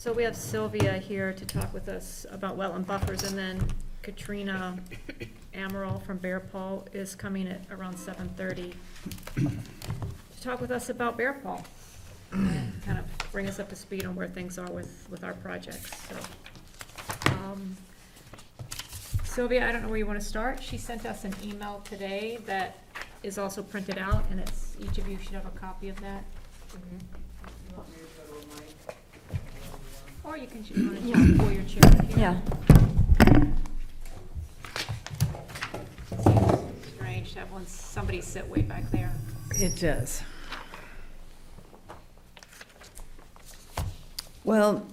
So we have Sylvia here to talk with us about wetland buffers, and then Katrina Amaral from Bear Paw is coming at around 7:30 to talk with us about Bear Paw, and kind of bring us up to speed on where things are with our projects, so. Sylvia, I don't know where you want to start. She sent us an email today that is also printed out, and it's, each of you should have a copy of that. Or you can, you want to just pull your chair up here. Yeah. Seems strange to have somebody sit way back there. It does. Well,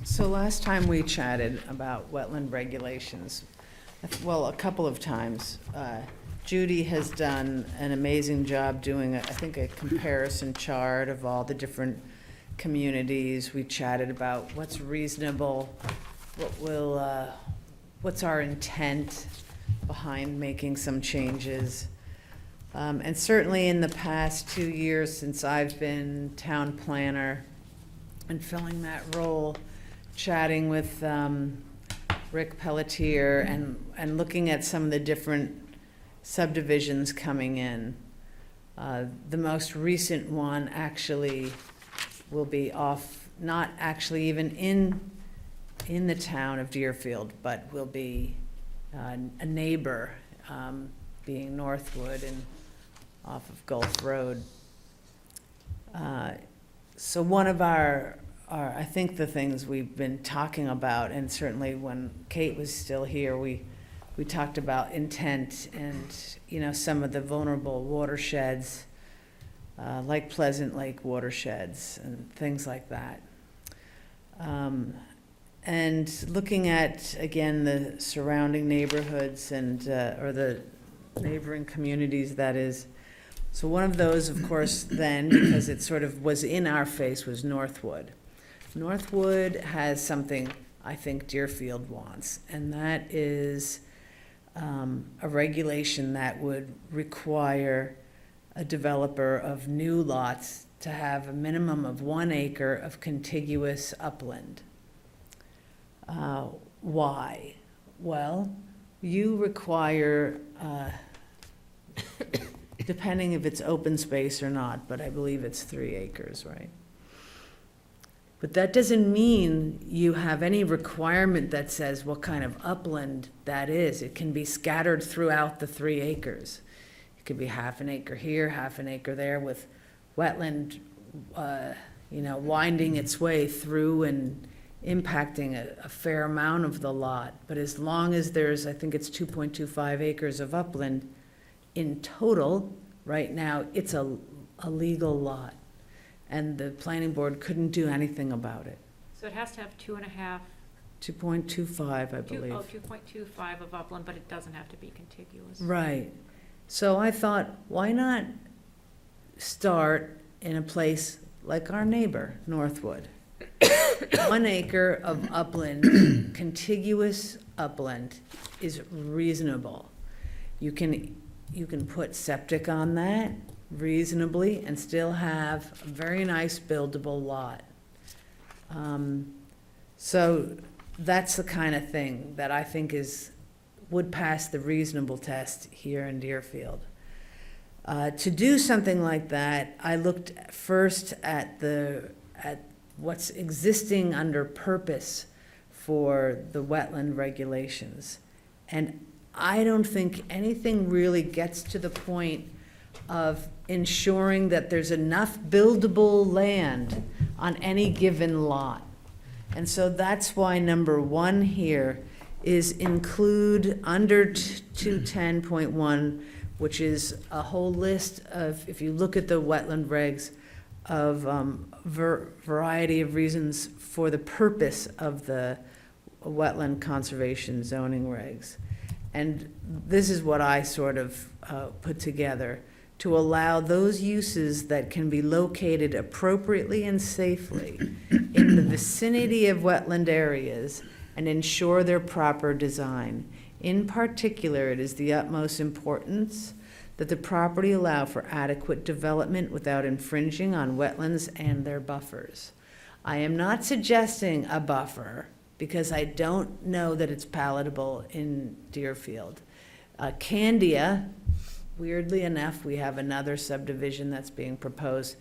so last time we chatted about wetland regulations, well, a couple of times. Judy has done an amazing job doing, I think, a comparison chart of all the different communities. We chatted about what's reasonable, what's our intent behind making some changes. And certainly in the past 2 years since I've been town planner and filling that role, chatting with Rick Pelletier and looking at some of the different subdivisions coming in. The most recent one actually will be off, not actually even in the town of Deerfield, but will be a neighbor, being Northwood and off of Gulf Road. So one of our, I think the things we've been talking about, and certainly when Kate was still here, we talked about intent and, some of the vulnerable watersheds, like Pleasant Lake watersheds and things like that. And looking at, again, the surrounding neighborhoods and, or the neighboring communities, that is. So one of those, of course, then, because it sort of was in our face, was Northwood. Northwood has something I think Deerfield wants, and that is a regulation that would require a developer of new lots to have a minimum of 1 acre of contiguous upland. Why? Well, you require, depending if it's open space or not, but I believe it's 3 acres, right? But that doesn't mean you have any requirement that says what kind of upland that is. It can be scattered throughout the 3 acres. It could be half an acre here, half an acre there, with wetland, winding its way through and impacting a fair amount of the lot. But as long as there's, I think it's 2.25 acres of upland in total, right now, it's a legal lot. And the planning board couldn't do anything about it. So it has to have 2.5. 2.25, I believe. 2.25 of upland, but it doesn't have to be contiguous. Right. So I thought, why not start in a place like our neighbor, Northwood? 1 acre of upland, contiguous upland, is reasonable. You can put septic on that reasonably and still have a very nice buildable lot. So that's the kind of thing that I think would pass the reasonable test here in Deerfield. To do something like that, I looked first at what's existing under purpose for the wetland regulations. And I don't think anything really gets to the point of ensuring that there's enough buildable land on any given lot. And so that's why number 1 here is include under 210.1, which is a whole list of, if you look at the wetland regs, of variety of reasons for the purpose of the wetland conservation zoning regs. And this is what I sort of put together to allow those uses that can be located appropriately and safely in the vicinity of wetland areas and ensure their proper design. In particular, it is the utmost importance that the property allow for adequate development without infringing on wetlands and their buffers. I am not suggesting a buffer because I don't know that it's palatable in Deerfield. Candia, weirdly enough, we have another subdivision that's being proposed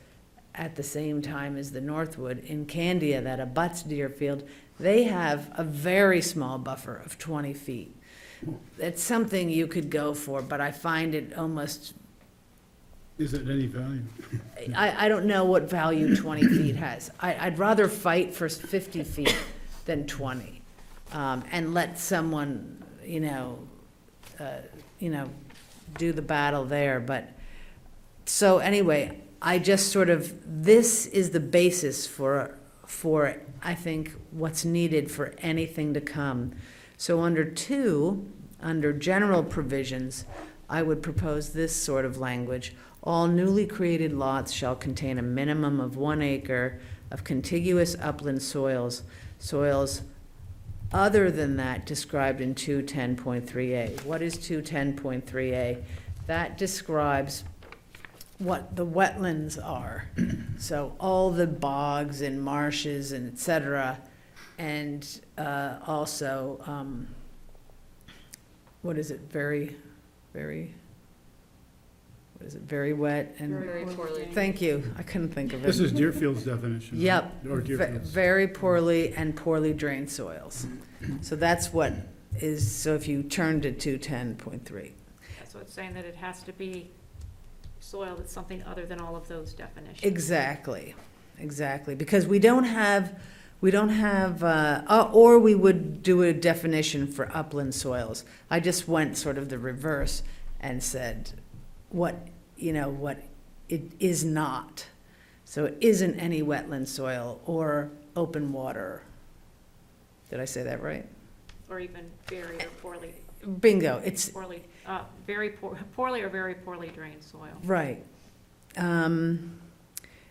at the same time as the Northwood in Candia that abuts Deerfield. They have a very small buffer of 20 feet. It's something you could go for, but I find it almost, Is it any value? I don't know what value 20 feet has. I'd rather fight for 50 feet than 20, and let someone, do the battle there. But, so anyway, I just sort of, this is the basis for, I think, what's needed for anything to come. So under 2, under general provisions, I would propose this sort of language. All newly created lots shall contain a minimum of 1 acre of contiguous upland soils other than that described in 210.3A. What is 210.3A? That describes what the wetlands are. So all the bogs and marshes and et cetera, and also, what is it, very wet and. Very poorly. Thank you, I couldn't think of it. This is Deerfield's definition. Yep, Or Deerfield's. very poorly and poorly drained soils. So that's what is, so if you turn to 210.3. So it's saying that it has to be soil that's something other than all of those definitions. Exactly, because we don't have, or we would do a definition for upland soils. I just went sort of the reverse and said what it is not. So it isn't any wetland soil or open water. Did I say that right? Or even very or poorly, Bingo, it's, poorly or very poorly drained soil. right. And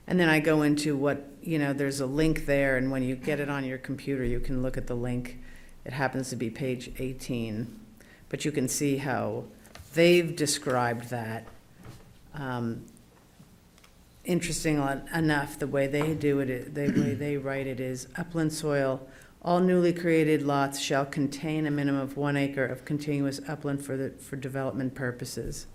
then I go into what, there's a link there, and when you get it on your computer, you can look at the link. It happens to be page 18, but you can see how they've described that. Interesting enough, the way they do it, the way they write it is upland soil, all newly created lots shall contain a minimum of 1 acre of continuous upland for development purposes.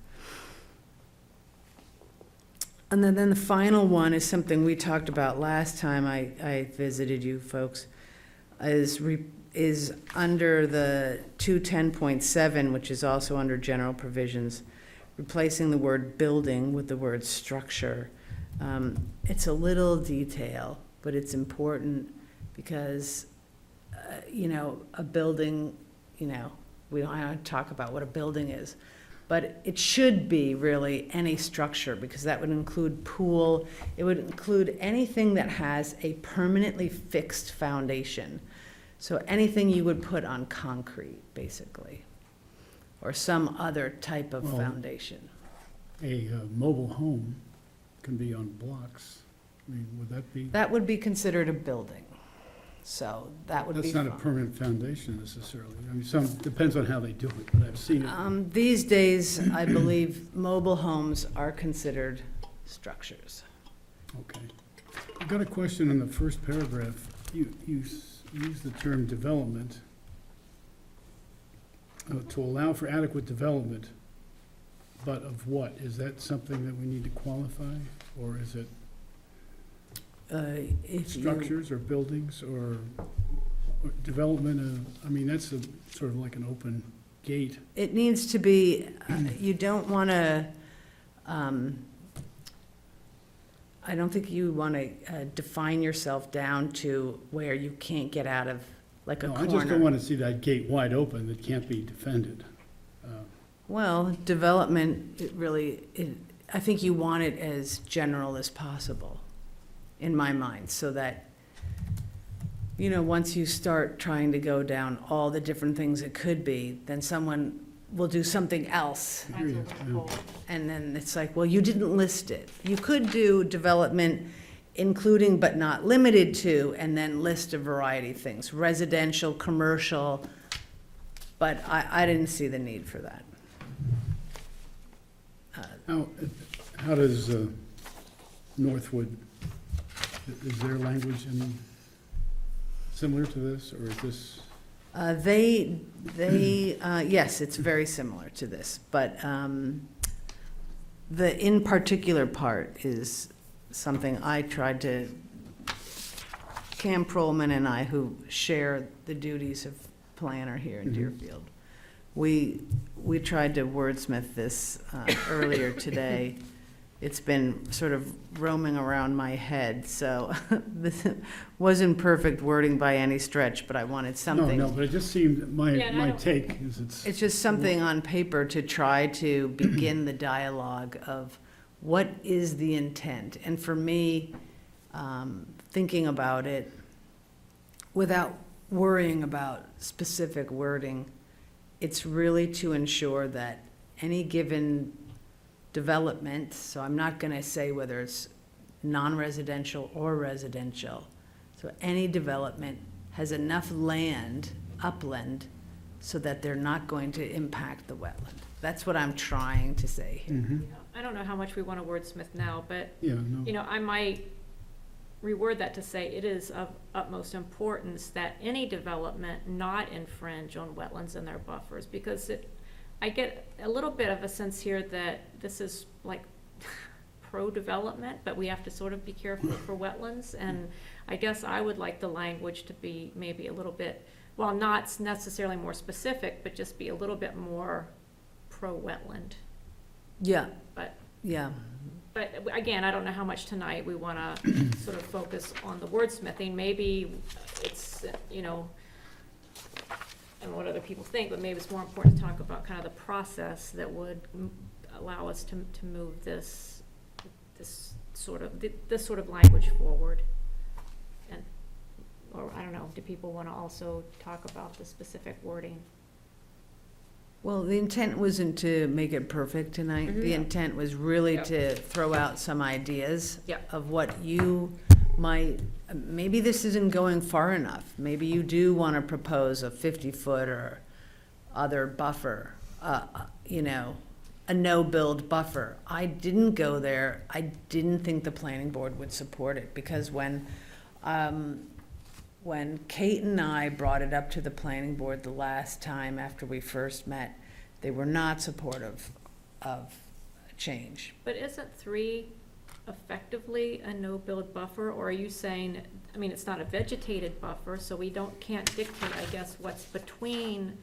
And then the final one is something we talked about last time I visited you folks, is under the 210.7, which is also under general provisions, replacing the word building with the word structure. It's a little detail, but it's important because, a building, we don't want to talk about what a building is, but it should be really any structure, because that would include pool, it would include anything that has a permanently fixed foundation. So anything you would put on concrete, basically, or some other type of Well, foundation. A mobile home can be on blocks. I mean, would that be? That would be considered a building, so that would be That's not a fine. permanent foundation necessarily. I mean, depends on how they do it, but I've seen it. These days, I believe mobile homes are considered structures. Okay. I've got a question in the first paragraph. You use the term development to allow for adequate development, but of what? Is that something that we need to qualify? Or is it If you- structures or buildings or development? I mean, that's sort of like an open gate. It needs to be, you don't want to, I don't think you want to define yourself down to where you can't get out of, like a No, corner. I just don't want to see that gate wide open that can't be defended. Well, development, I think you want it as general as possible, in my mind, so that, once you start trying to go down all the different things it could be, then someone will do something else. I hear you, yeah. And then it's like, well, you didn't list it. You could do development including but not limited to, and then list a variety of things, residential, commercial, but I didn't see the need for that. How does Northwood Is their language similar to this, or is this? Yes, it's very similar to this, but the in particular part is something I tried to, Cam Prohlman and I, who share the duties of planner here in Mhm. Deerfield, we tried to wordsmith this earlier today. It's been sort of roaming around my head, so this wasn't perfect wording by any stretch, but I wanted something. No, but it just seemed, my Yeah, and I don't- take is it's. It's just something on paper to try to begin the dialogue of what is the intent? And for me, thinking about it without worrying about specific wording, it's really to ensure that any given development, so I'm not going to say whether it's non-residential or residential, so any development has enough land, upland, so that they're not going to impact the wetland. That's what I'm trying to say here. Mhm. I don't know how much we want to wordsmith now, but, Yeah, no. you know, I might reword that to say it is of utmost importance that any development not infringe on wetlands and their buffers, because I get a little bit of a sense here that this is like pro-development, but we have to sort of be careful for wetlands, and I guess I would like the language to be maybe a little bit, well, not necessarily more specific, but just be a little bit more pro-wetland. Yeah, But yeah. But again, I don't know how much tonight we want to sort of focus on the wordsmithing. Maybe it's, you know, and what other people think, but maybe it's more important to talk about kind of the process that would allow us to move this sort of language forward. And, or I don't know, do people want to also talk about the specific wording? Well, the intent wasn't to make it perfect tonight. Mhm. The intent was really Yep. to throw out some ideas Yep. of what you might, maybe this isn't going far enough. Maybe you do want to propose a 50-foot or other buffer, you know, a no-build buffer. I didn't go there. I didn't think the planning board would support it, because when Kate and I brought it up to the planning board the last time after we first met, they were not supportive of change. But isn't 3 effectively a no-build buffer, or are you saying, I mean, it's not a vegetated buffer, so we can't dictate, I guess, what's between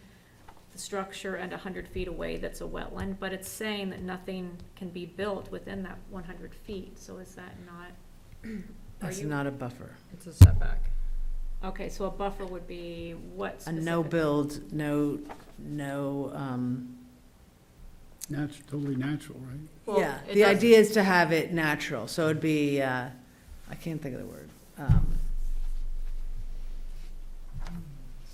the structure and 100 feet away that's a wetland, but it's saying that nothing can be built within that 100 feet, so is that not? Are That's you, not a buffer. It's a setback. okay, so a buffer would be what A specific? no-build, Totally natural, right? Well, yeah, it the does- idea is to have it natural, so it'd be, I can't think of the word.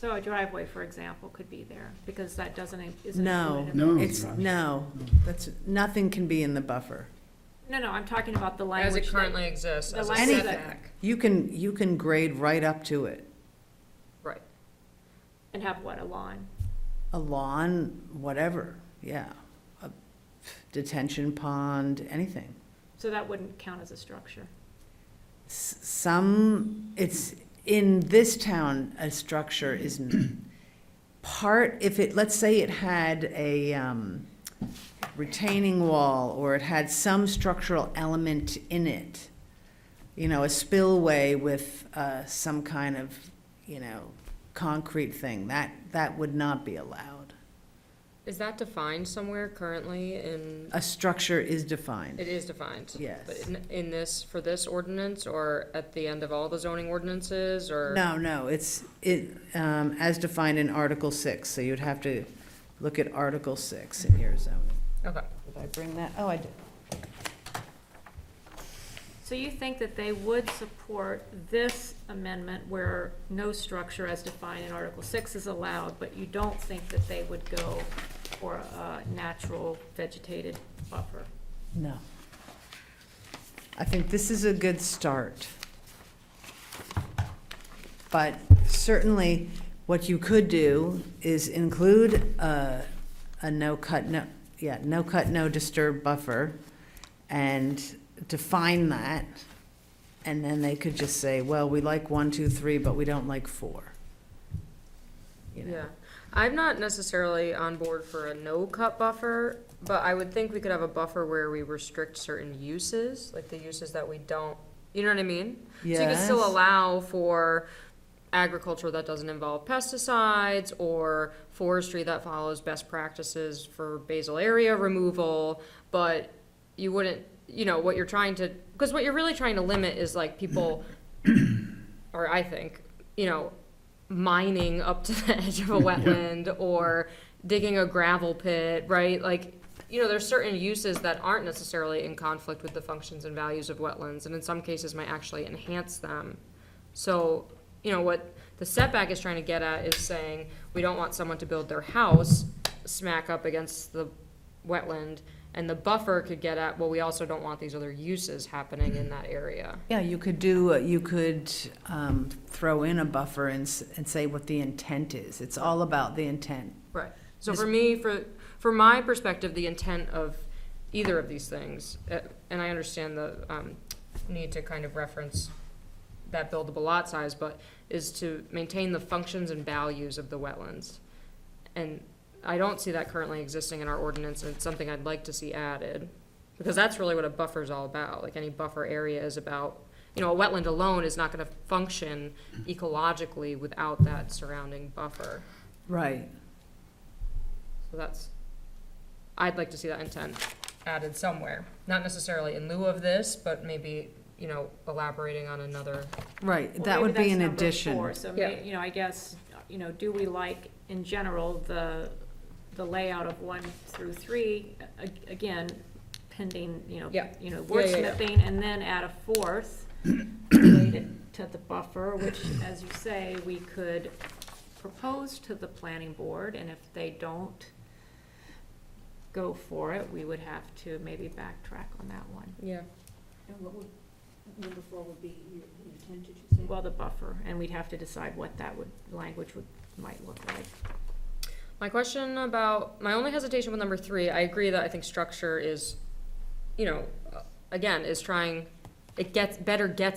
So a driveway, for example, could be there, because that isn't No, included in the- No. it's, no, nothing can be in the buffer. No, I'm talking about the As language it that- currently exists, the as a language Anything. that- setback. You can grade right up to it. Right. and have what, a lawn? A lawn, whatever, yeah. A detention pond, anything. So that wouldn't count as a structure. It's, in this town, a structure is if let's say it had a retaining wall, or it had some structural element in it, you know, a spillway with some kind of, you know, concrete thing, that would not be allowed. Is that defined somewhere currently in, A structure is defined, it is defined? yes. But in this, for this ordinance, or at the end of all the zoning ordinances, or? No, it's, as defined in Article 6, so you'd have to look at Article 6 in your zoning. Okay. Did I bring that? Oh, I did. So you think that they would support this amendment where no structure as defined in Article 6 is allowed, but you don't think that they would go for a natural vegetated buffer? No. I think this is a good start. But certainly, what you could do is include a no cut, no disturb buffer, and define that, And then they could just say, well, we like 1, 2, 3, but we don't like 4. You know? Yeah, I'm not necessarily on board for a no-cut buffer, but I would think we could have a buffer where we restrict certain uses, like the uses that we don't, you know what I mean? So you could still Yes. allow for agriculture that doesn't involve pesticides, or forestry that follows best practices for basal area removal, but you wouldn't, you know, what you're trying to, because what you're really trying to limit is like people, or I think, you know, mining up to the edge of a wetland, or digging a gravel pit, right? Like, you know, there's certain uses that aren't necessarily in conflict with the functions and values of wetlands, and in some cases might actually enhance them. So, you know, what the setback is trying to get at is saying, we don't want someone to build their house smack up against the wetland, and the buffer could get at, well, we also don't want these other uses happening in that area. Yeah, you could throw in a buffer and say what the intent is. It's all about the intent. Right. So for me, for my perspective, the intent of either of these things, and I understand the need to kind of reference that buildable lot size, but is to maintain the functions and values of the wetlands. And I don't see that currently existing in our ordinance, and it's something I'd like to see added, because that's really what a buffer is all about. Like, any buffer area is about, you know, a wetland alone is not gonna function ecologically without that surrounding buffer. Right. So that's, I'd like to see that intent added somewhere, not necessarily in lieu of this, but maybe, you know, elaborating on another. Right, Well, that maybe would be that's an number addition. 4. So, Yeah. you know, I guess, you know, do we like, in general, the layout of 1 through 3, again, pending, you know, Yeah. you know, Yeah, yeah, yeah. wordsmithing, and then add a 4th related to the buffer, which, as you say, we could propose to the planning board, and if they don't go for it, we would have to maybe backtrack on that one. Yeah. And what would, number 4 would be your intent, did you say? Well, the buffer, and we'd have to decide what that language might look like. My question about, my only hesitation with number 3, I agree that I think structure is, you know, again, is trying, it gets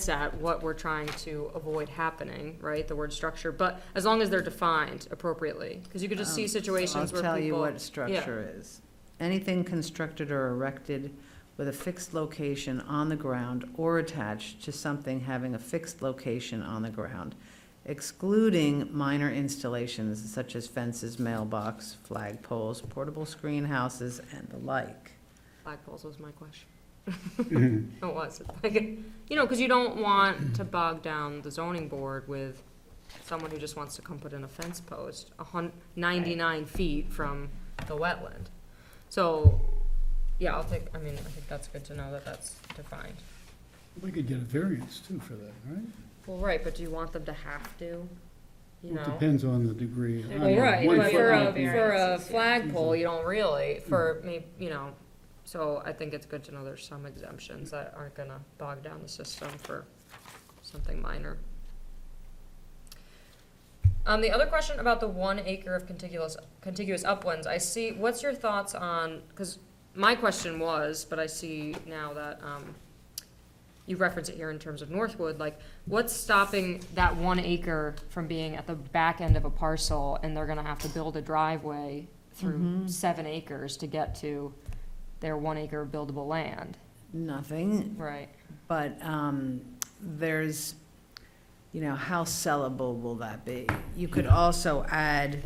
at what we're trying to avoid happening, right? The word structure, but as long as they're defined appropriately, because you could just see situations where people. I'll tell you what structure is. Anything constructed or erected with a fixed location on the ground or attached to something having a fixed location on the ground, excluding minor installations such as fences, mailbox, flagpoles, portable screen houses, and the like. Flagpoles was my question. Oh, it was. Like, you know, because you don't want to bog down the zoning board with someone who just wants to come put in a fence post 99 feet from the wetland. So, yeah, I think that's good to know that that's defined. We could get a variance too for that, right? Well, right, but do you want them to have to, you Well, know? it depends on the degree. Well, Well, right, One but foot for might a, be- for a variances, yeah. flagpole, you don't really, for me, you know, so I think it's good to know there's some exemptions that aren't gonna bog down the system for something minor. The other question about the 1 acre of contiguous uplands, I see, what's your thoughts on, because my question was, but I see now that, you reference it here in terms of Northwood, like, what's stopping that 1 acre from being at the back end of a parcel, and they're gonna have to build a driveway through 7 acres to get to their 1 acre of buildable land? Nothing, Right. but there's, you know, how sellable will that be? You could also add,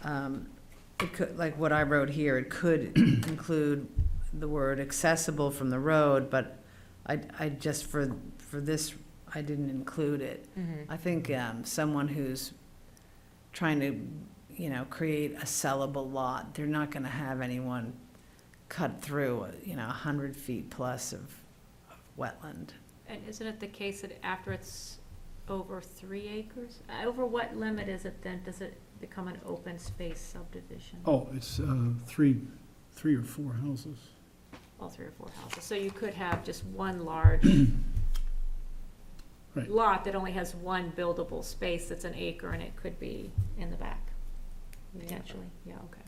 it could, like what I wrote here, it could include the word accessible from the road, but I just, for this, I didn't include it. I think someone who's trying to, you know, create a sellable lot, they're not gonna have anyone cut through, you know, 100 feet plus of wetland. And isn't it the case that after it's over 3 acres? Over what limit is it then? Does it become an open space subdivision? Oh, it's 3 or 4 houses. All 3 or 4 houses. So you could have just one large Right. lot that only has one buildable space that's an acre, and it could be in the back, potentially. Yeah, okay.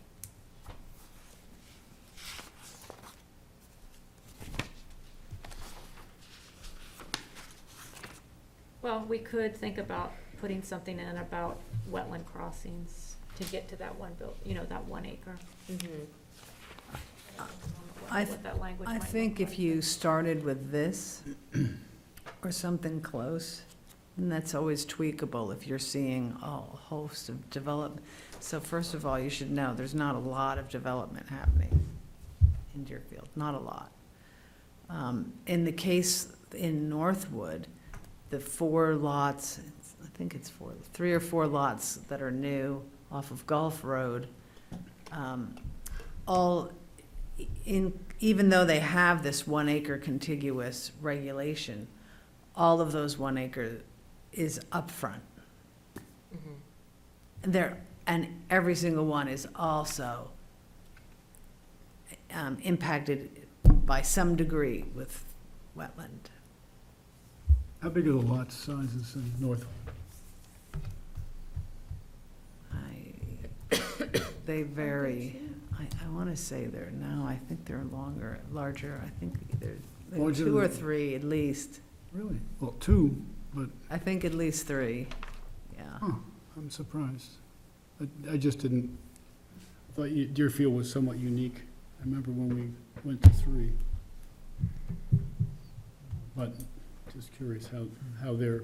Well, we could think about putting something in about wetland crossings to get to that that 1 acre. I What that language I might think look if like. you started with this or something close, and that's always tweakable if you're seeing a host of development. So first of all, you should know, there's not a lot of development happening in Deerfield, not a lot. In the case in Northwood, the 4 lots, I think it's 3 or 4 lots that are new off of Gulf Road, all even though they have this 1 acre contiguous regulation, all of those 1 acre is upfront. And every single one is also impacted by some degree with wetland. How big are the lot sizes in Northwood? They vary. I want to say I think they're larger. I think they're Larger 2 or than- 3 at least. Really? Well, 2, but, I think at least 3, yeah. huh, I'm surprised. I just didn't, thought Deerfield was somewhat unique. I remember when we went to 3. But just curious how they're,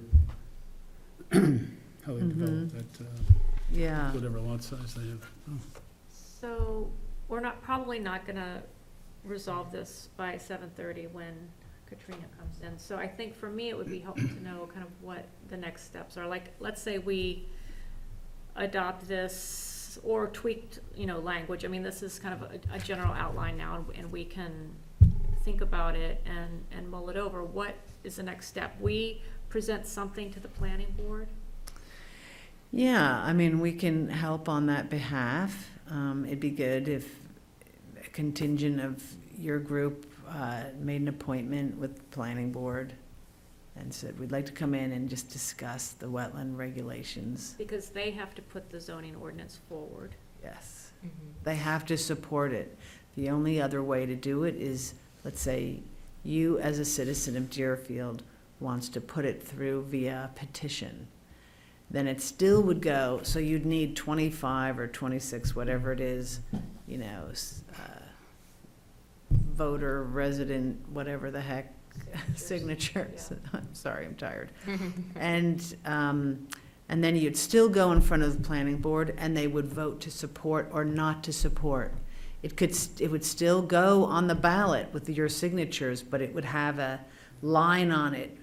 how they developed that, Yeah. whatever lot size they have. Oh. So, we're probably not gonna resolve this by 7:30 when Katrina comes in. So I think for me, it would be helpful to know kind of what the next steps are. Like, let's say we adopt this or tweaked, language. I mean, this is kind of a general outline now, and we can think about it and mull it over. What is the next step? We present something to the planning board? Yeah, I mean, we can help on that behalf. It'd be good if a contingent of your group made an appointment with the planning board and said, we'd like to come in and just discuss the wetland regulations. Because they have to put the zoning ordinance forward. Yes, they have to support it. The only other way to do it is, let's say, you as a citizen of Deerfield wants to put it through via petition. Then it still would go, so you'd need 25 or 26, whatever it is, voter, resident, whatever the heck, signatures. I'm sorry, I'm tired. And then you'd still go in front of the planning board, and they would vote to support or not to support. It would still go on the ballot with your signatures, but it would have a line on it.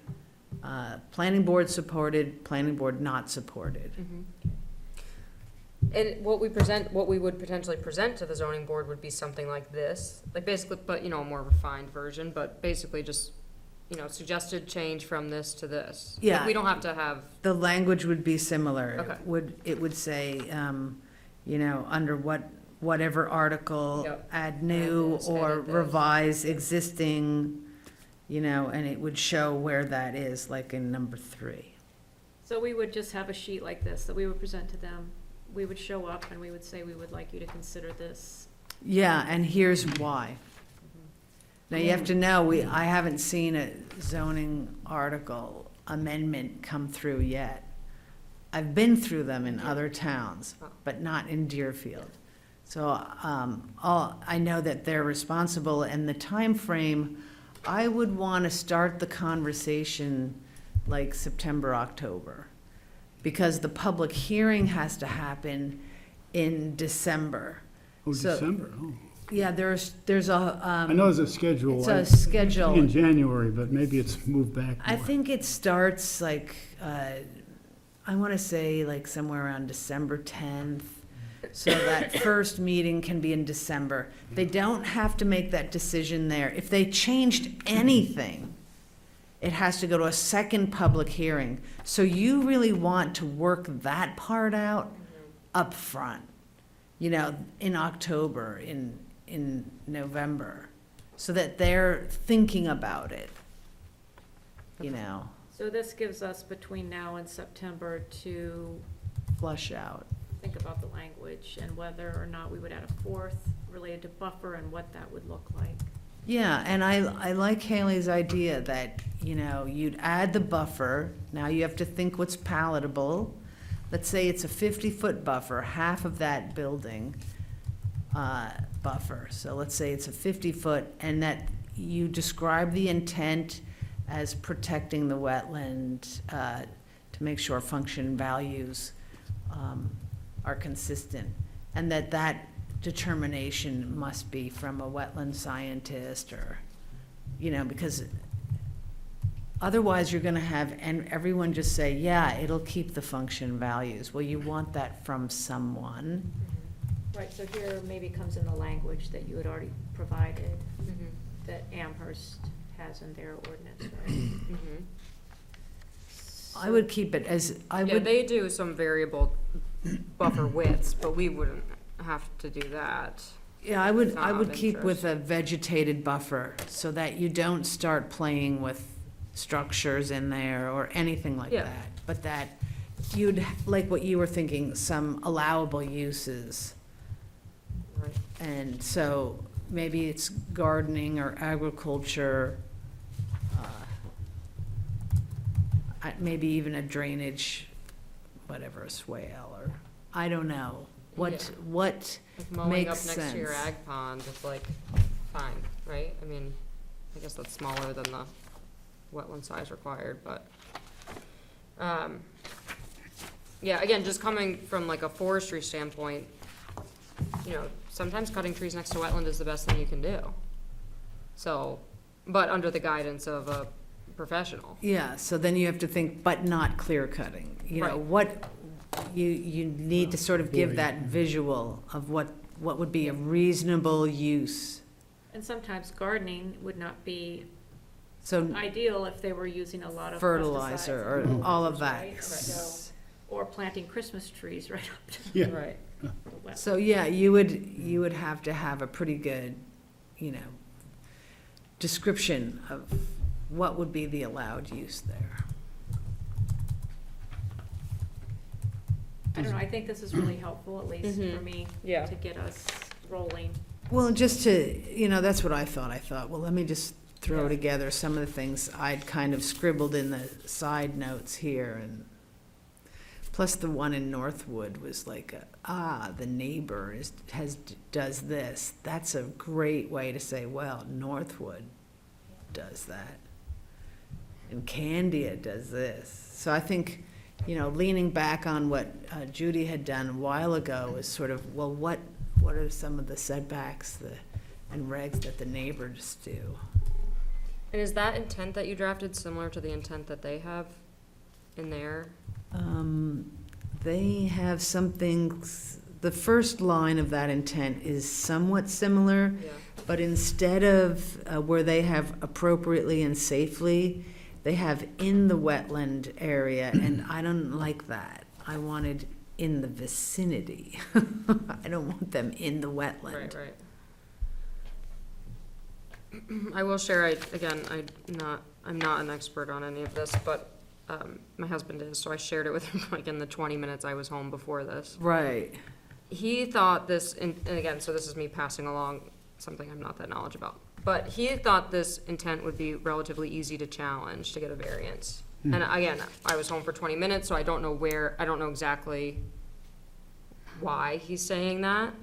Planning board supported, planning board not supported. And what we would potentially present to the zoning board would be something like this, like basically, but, a more refined version, but basically just, suggested change from this to this. Like, Yeah. we don't have to have, The language would be similar. Okay. It would say, under whatever article, Yep. add new Add this, or edit this. revise existing, and it would show where that is, like in number 3. So we would just have a sheet like this that we would present to them. We would show up and we would say, we would like you to consider this. Yeah, and here's why. Now, you have to know, I haven't seen a zoning article amendment come through yet. I've been through them in other towns, but not in Deerfield. So, I know that they're responsible, and the time frame, I would want to start the conversation like September, October, because the public hearing has to happen in December. Oh, So- December, oh. Yeah, there's a, I know there's a schedule. it's I- a schedule. In January, but maybe it's moved back I more. think it starts like, I want to say like somewhere around December 10th. So that first meeting can be in December. They don't have to make that decision there. If they changed anything, it has to go to a second public hearing. So you really want to work that part out up front, in October, in November, so that they're thinking about it, So this gives us between now and September to flush out. think about the language and whether or not we would add a 4th related to buffer and what that would look like. Yeah, and I like Haley's idea that, you know, you'd add the buffer. Now you have to think what's palatable. Let's say it's a 50-foot buffer, half of that building buffer. So let's say it's a 50-foot, and that you describe the intent as protecting the wetland to make sure function values are consistent, and that determination must be from a wetland scientist, or, you know, because otherwise you're gonna have, and everyone just say, yeah, it'll keep the function values. Well, you want that from someone. Right, so here maybe comes in the language that you had already provided, Mhm. that Amherst has in their ordinance, right? Mhm. I would keep it as, I Yeah, would, they do some variable buffer widths, but we wouldn't have to do that. yeah, I Not of would keep with interest. a vegetated buffer, so that you don't start playing with structures in there or anything like Yeah. that. But that you'd, like what you were thinking, some allowable uses. Right. And so maybe it's gardening or agriculture, maybe even a drainage, whatever, a swale, or, I don't know. What, Yeah. what, Like mowing up Makes next to your sense. ag pond, it's like, fine, right? I mean, I guess that's smaller than the wetland size required, but, yeah, again, just coming from like a forestry standpoint, you know, sometimes cutting trees next to wetland is the best thing you can do. So, but under the guidance of a professional. yeah, so then you have to think, but not clear cutting. You know, Right. what, you need to sort of give Avoid, that yeah. visual of what would be a reasonable use. And sometimes gardening would not be So ideal if they were using a lot of fertilizer pesticides or and all of right? that. So, or planting Christmas trees right up to Yeah. Right. the wetland. So, yeah, you would have to have a pretty good, you know, description of what would be the allowed use there. I don't know, I think this is really helpful, at least for Mhm. me, Yeah. to get us rolling. Well, just to, you know, that's what I thought. I thought, well, let me just throw Yeah. together some of the things I'd kind of scribbled in the side notes here, and plus the one in Northwood was like, the neighbor does this. That's a great way to say, well, Northwood does that. And Candia does this. So I think, you know, leaning back on what Judy had done a while ago is sort of, well, what are some of the setbacks and regs that the neighbors do? And is that intent that you drafted similar to the intent that they have in there? They have something, the first line of that intent is somewhat similar, Yeah. but instead of where they have appropriately and safely, they have in the wetland area, and I don't like that. I wanted in the vicinity. I don't want them in the wetland. Right, right. I will share, I'm not an expert on any of this, but, my husband is, so I shared it with him like in the 20 minutes I was home before this. Right. He thought this, and again, so this is me passing along something I'm not that knowledgeable about, but he thought this intent would be relatively easy to challenge to get a variance. Hmm. And again, I was home for 20 minutes, so I don't know exactly why he's saying that.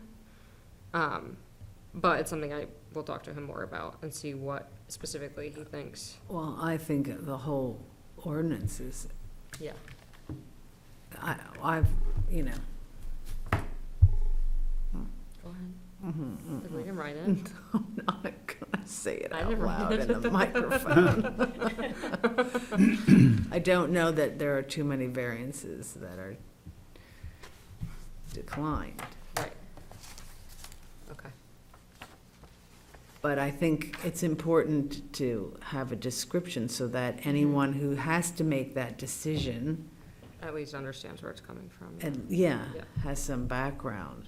But it's something I will talk to him more about and see what specifically he thinks. Well, I think the whole ordinance is, Yeah. I've, you know. Go ahead. Like, we can write it. I'm not gonna say it I out never- loud in the microphone. I don't know that there are too many variances that are declined, Right. Okay. but I think it's important to have a description so that anyone who has to make that decision, At least understands where it's coming from. and, Yeah. has some background.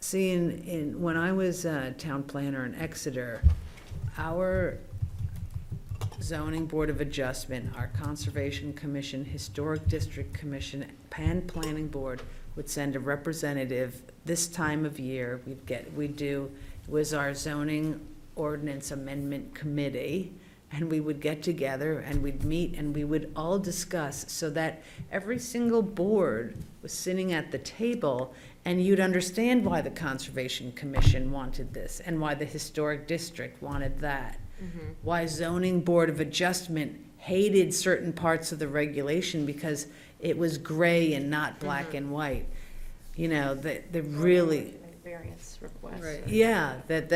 See, when I was town planner in Exeter, our zoning board of adjustment, our conservation commission, historic district commission, and planning board would send a representative this time of year. It was our zoning ordinance amendment committee and we would get together and we'd meet and we would all discuss, so that every single board was sitting at the table, and you'd understand why the Conservation Commission wanted this and why the Historic District wanted that. Why Zoning Board of Adjustment hated certain parts of the regulation because it was gray and not black and white. You know, the really, Variance request. Right. yeah, that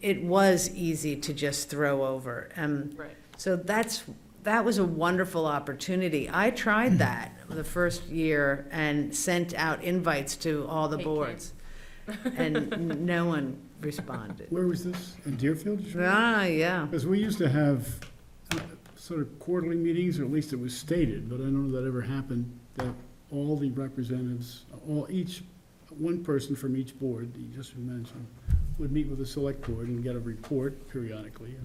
it was easy to just throw over. Right. So that was a wonderful opportunity. I tried that the first year and sent out invites to all the Hey, boards. And no one responded. Where was this? In Deerfield? Ah, yeah. Because we used to have sort of quarterly meetings, or at least it was stated, but I don't know that ever happened, that all the representatives, one person from each board, that you just mentioned, would meet with the select board and get a report periodically,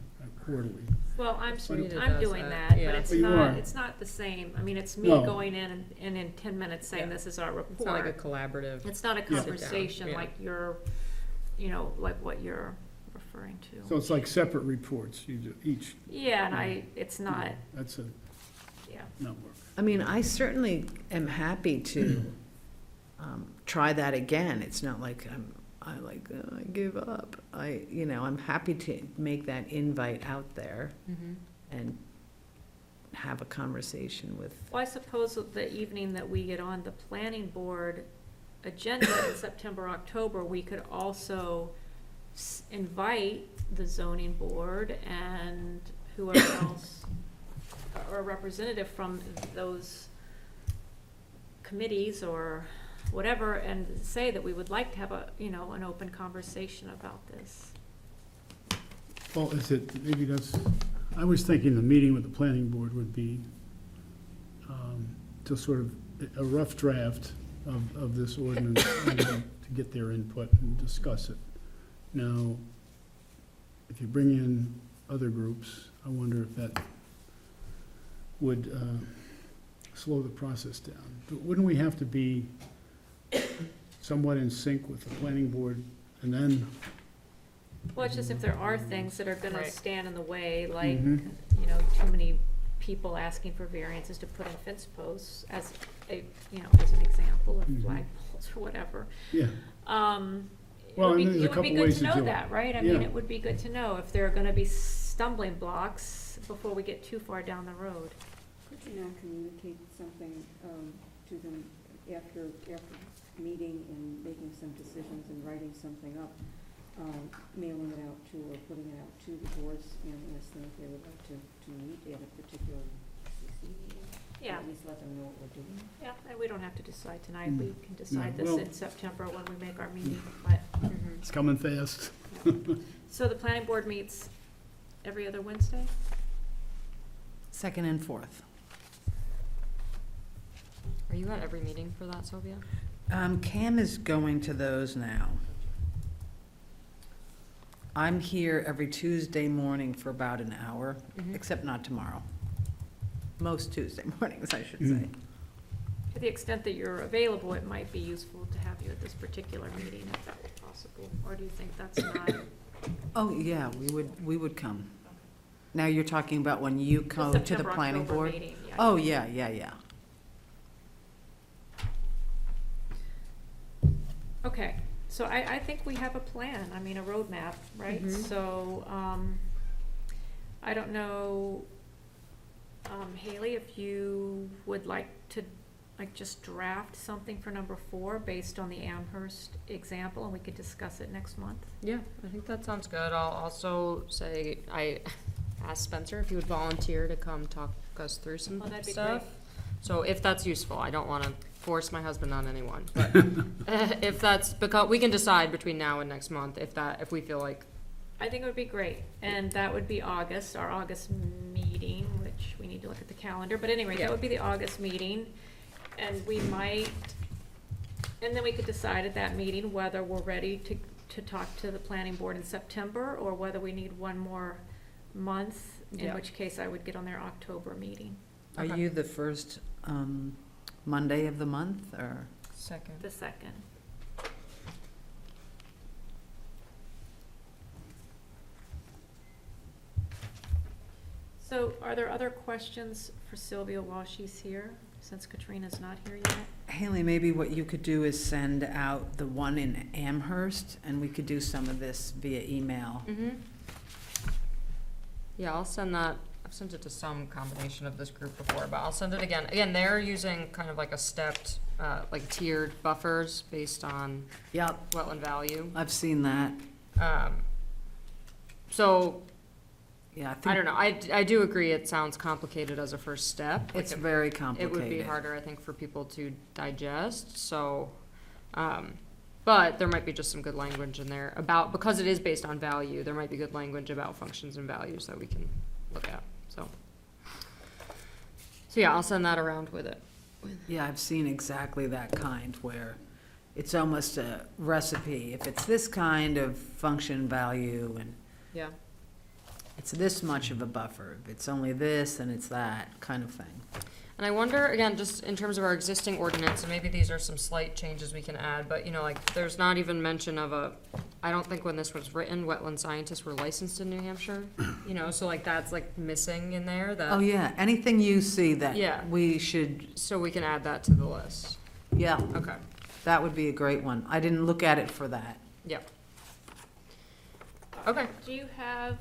quarterly. Well, I'm Sarita I'm does doing that, that, yeah. but it's Oh, you are. not the same. I mean, it's me No. going in and in 10 minutes saying, Yeah. this is our It's not like a report. collaborative. It's not a Yeah. conversation Yeah. like you're, you know, like what you're referring So to. it's like separate reports, you do each. Yeah, and it's not, That's a yeah. network. I mean, I certainly am happy to try that again. It's not like I give up. I'm happy to make that invite out there and have a conversation with. Well, I suppose that the evening that we get on the planning board agenda in September, October, we could also invite the zoning board and whoever else, or a representative from those committees or whatever, and say that we would like to have an open conversation about this. Well, I was thinking the meeting with the planning board would be just sort of a rough draft of this ordinance and to get their input and discuss it. Now, if you bring in other groups, I wonder if that would slow the process down. But wouldn't we have to be somewhat in sync with the planning board and then? Well, it's just if there are things that are gonna Right. stand in the way, like, Mhm. too many people asking for variances to put in fence posts as as an example, of Mhm. flagpoles or whatever. Yeah. It Well, would be, and there's a it would be couple good ways to to know do it. that, right? I mean, Yeah. it would be good to know if there are gonna be stumbling blocks before we get too far down the road. Could you not communicate something to them after meeting and making some decisions and writing something up, mailing it out to, or putting it out to the boards, and ask them if they would like to meet at a particular CC meeting? Yeah, At least let them know what we're doing. yeah, and we don't have to decide tonight. Mm. We can decide this well- in September when we make our meeting, but. It's coming fast. So the planning board meets every other Wednesday? Second and fourth. Are you at every meeting for that, Sylvia? Cam is going to those now. I'm here every Tuesday morning for about an hour, except not tomorrow. Most Tuesday mornings, I should say. To the extent that you're available, it might be useful to have you at this particular meeting if that were possible, or do you think that's not? Oh, yeah, we would come. Now you're talking about when you come to the September, planning October board? meeting, yeah. Oh, yeah. Okay, so I think we have a plan, I mean, a roadmap, right? Mhm. So, I don't know, Haley, if you would like to, just draft something for number 4 based on the Amherst example, and we could discuss it next month? Yeah, I think that sounds good. I'll also say, I asked Spencer if he would volunteer to come talk us through some Oh, that'd be stuff. great. So if that's useful, I don't wanna force my husband on anyone, but if that's, because we can decide between now and next month if we feel like, I think it would be great, and that would be August, our August meeting, which we need to look at the calendar, but anyway, Yeah. that would be the August meeting. And we might, and then we could decide at that meeting whether we're ready to talk to the planning board in September, or whether we need one more month, in Yeah. which case I would get on their October meeting, Are Okay. you the first Monday of the month, or? second. the 2nd. So are there other questions for Sylvia while she's here, since Katrina's not here yet? Haley, maybe what you could do is send out the one in Amherst, and we could do some of this via email. Mm-hmm. Yeah, I'll send that, I've sent it to some combination of this group before, but I'll send it again. Again, they're using kind of like a stepped, like tiered buffers based on Yep, wetland value. I've seen that. So, Yeah, I I think don't know, I do agree it sounds complicated as a first step. Like, it's very it complicated. would be harder, I think, for people to digest, so, but there might be just some good language in there about, because it is based on value, there might be good language about functions and values that we can look at, so. So yeah, I'll send that around with it. Yeah, I've seen exactly that kind where it's almost a recipe. If it's this kind of function value and Yeah. it's this much of a buffer, if it's only this and it's that kind of thing. And I wonder, again, just in terms of our existing ordinance, and maybe these are some slight changes we can add, but, you know, like, there's not even mention of a, I don't think when this was written, wetland scientists were licensed in New Hampshire, you know, so like, that's like missing in there, that. Oh, yeah, anything you see that Yeah. we should, So we can add that to the list. yeah, Okay, that would be a great one. I didn't look at it for that. yep. Okay. Do you have,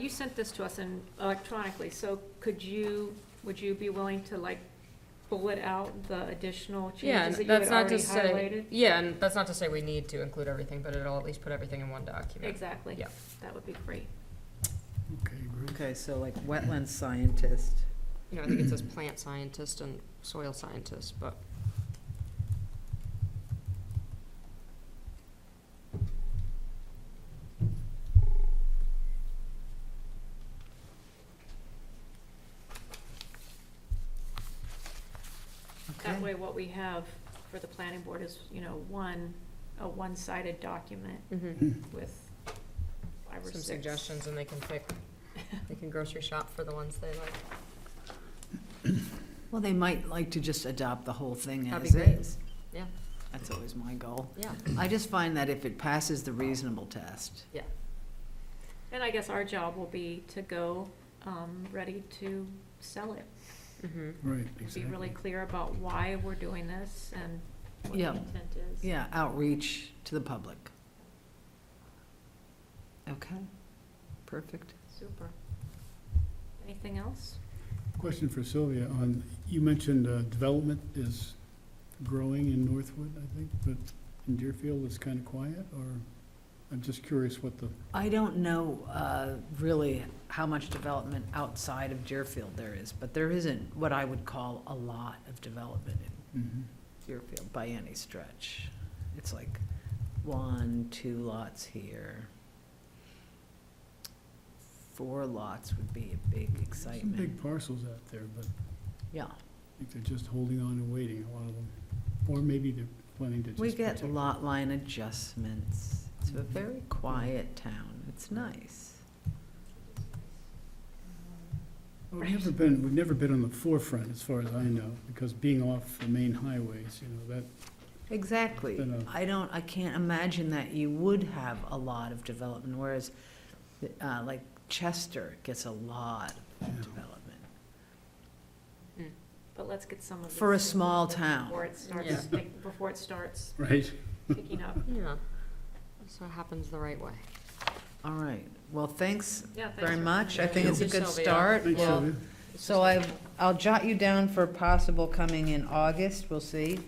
you sent this to us in electronically, so would you be willing to like bullet out the additional Yeah, changes and that you that's had not already to say, highlighted? yeah, and that's not to say we need to include everything, but it'll at least put everything in one document. Exactly. Yeah. That would be great. Okay, great. Okay, so like wetland scientist. You know, I think it says plant scientist and soil scientist, but. That Okay. way, what we have for the planning board is, you know, a one-sided document with 5 or 6. Some suggestions, and they can pick, they can grocery shop for the ones they like. Well, they might like to just adopt the whole thing That'd as be great. is. Yeah, That's always my goal. yeah, I just find that if it passes the reasonable test, yeah. And I guess our job will be to go, ready to sell it. Mm-hmm. Right, Be exactly. really clear about why we're doing this and what the Yeah. intent is. yeah, outreach to the public. Okay, perfect. Super. Anything else? Question for Sylvia on, you mentioned development is growing in Northwood, I think, but in Deerfield it's kind of quiet, or, I'm just curious what the, I don't know really how much development outside of Deerfield there is, but there isn't what I would call a lot of development in mhm. Deerfield by any stretch. It's like 1, 2 lots here. 4 lots would be a big Some excitement. big parcels out there, but Yeah, I think they're just holding on and waiting, a lot of them. Or maybe they're planning to just. we get protect- lot line adjustments. It's a very quiet town. It's nice. Well, we've never been on the forefront, as far as I know, because being off the main highways, you know, that, Exactly. Been I can't imagine that you would have a lot of development, whereas, like Chester gets a lot of Yeah. development. But let's get some of this. For a small town. Before it starts, Yeah. before it starts right? picking up. Yeah, so it happens the right way. All right, well, thanks Yeah, thanks very for much. I coming think in. it's a Thank you, good Sylvia. start. Thanks, Well, Sylvia. so I'll jot you down for possible coming in August, we'll see.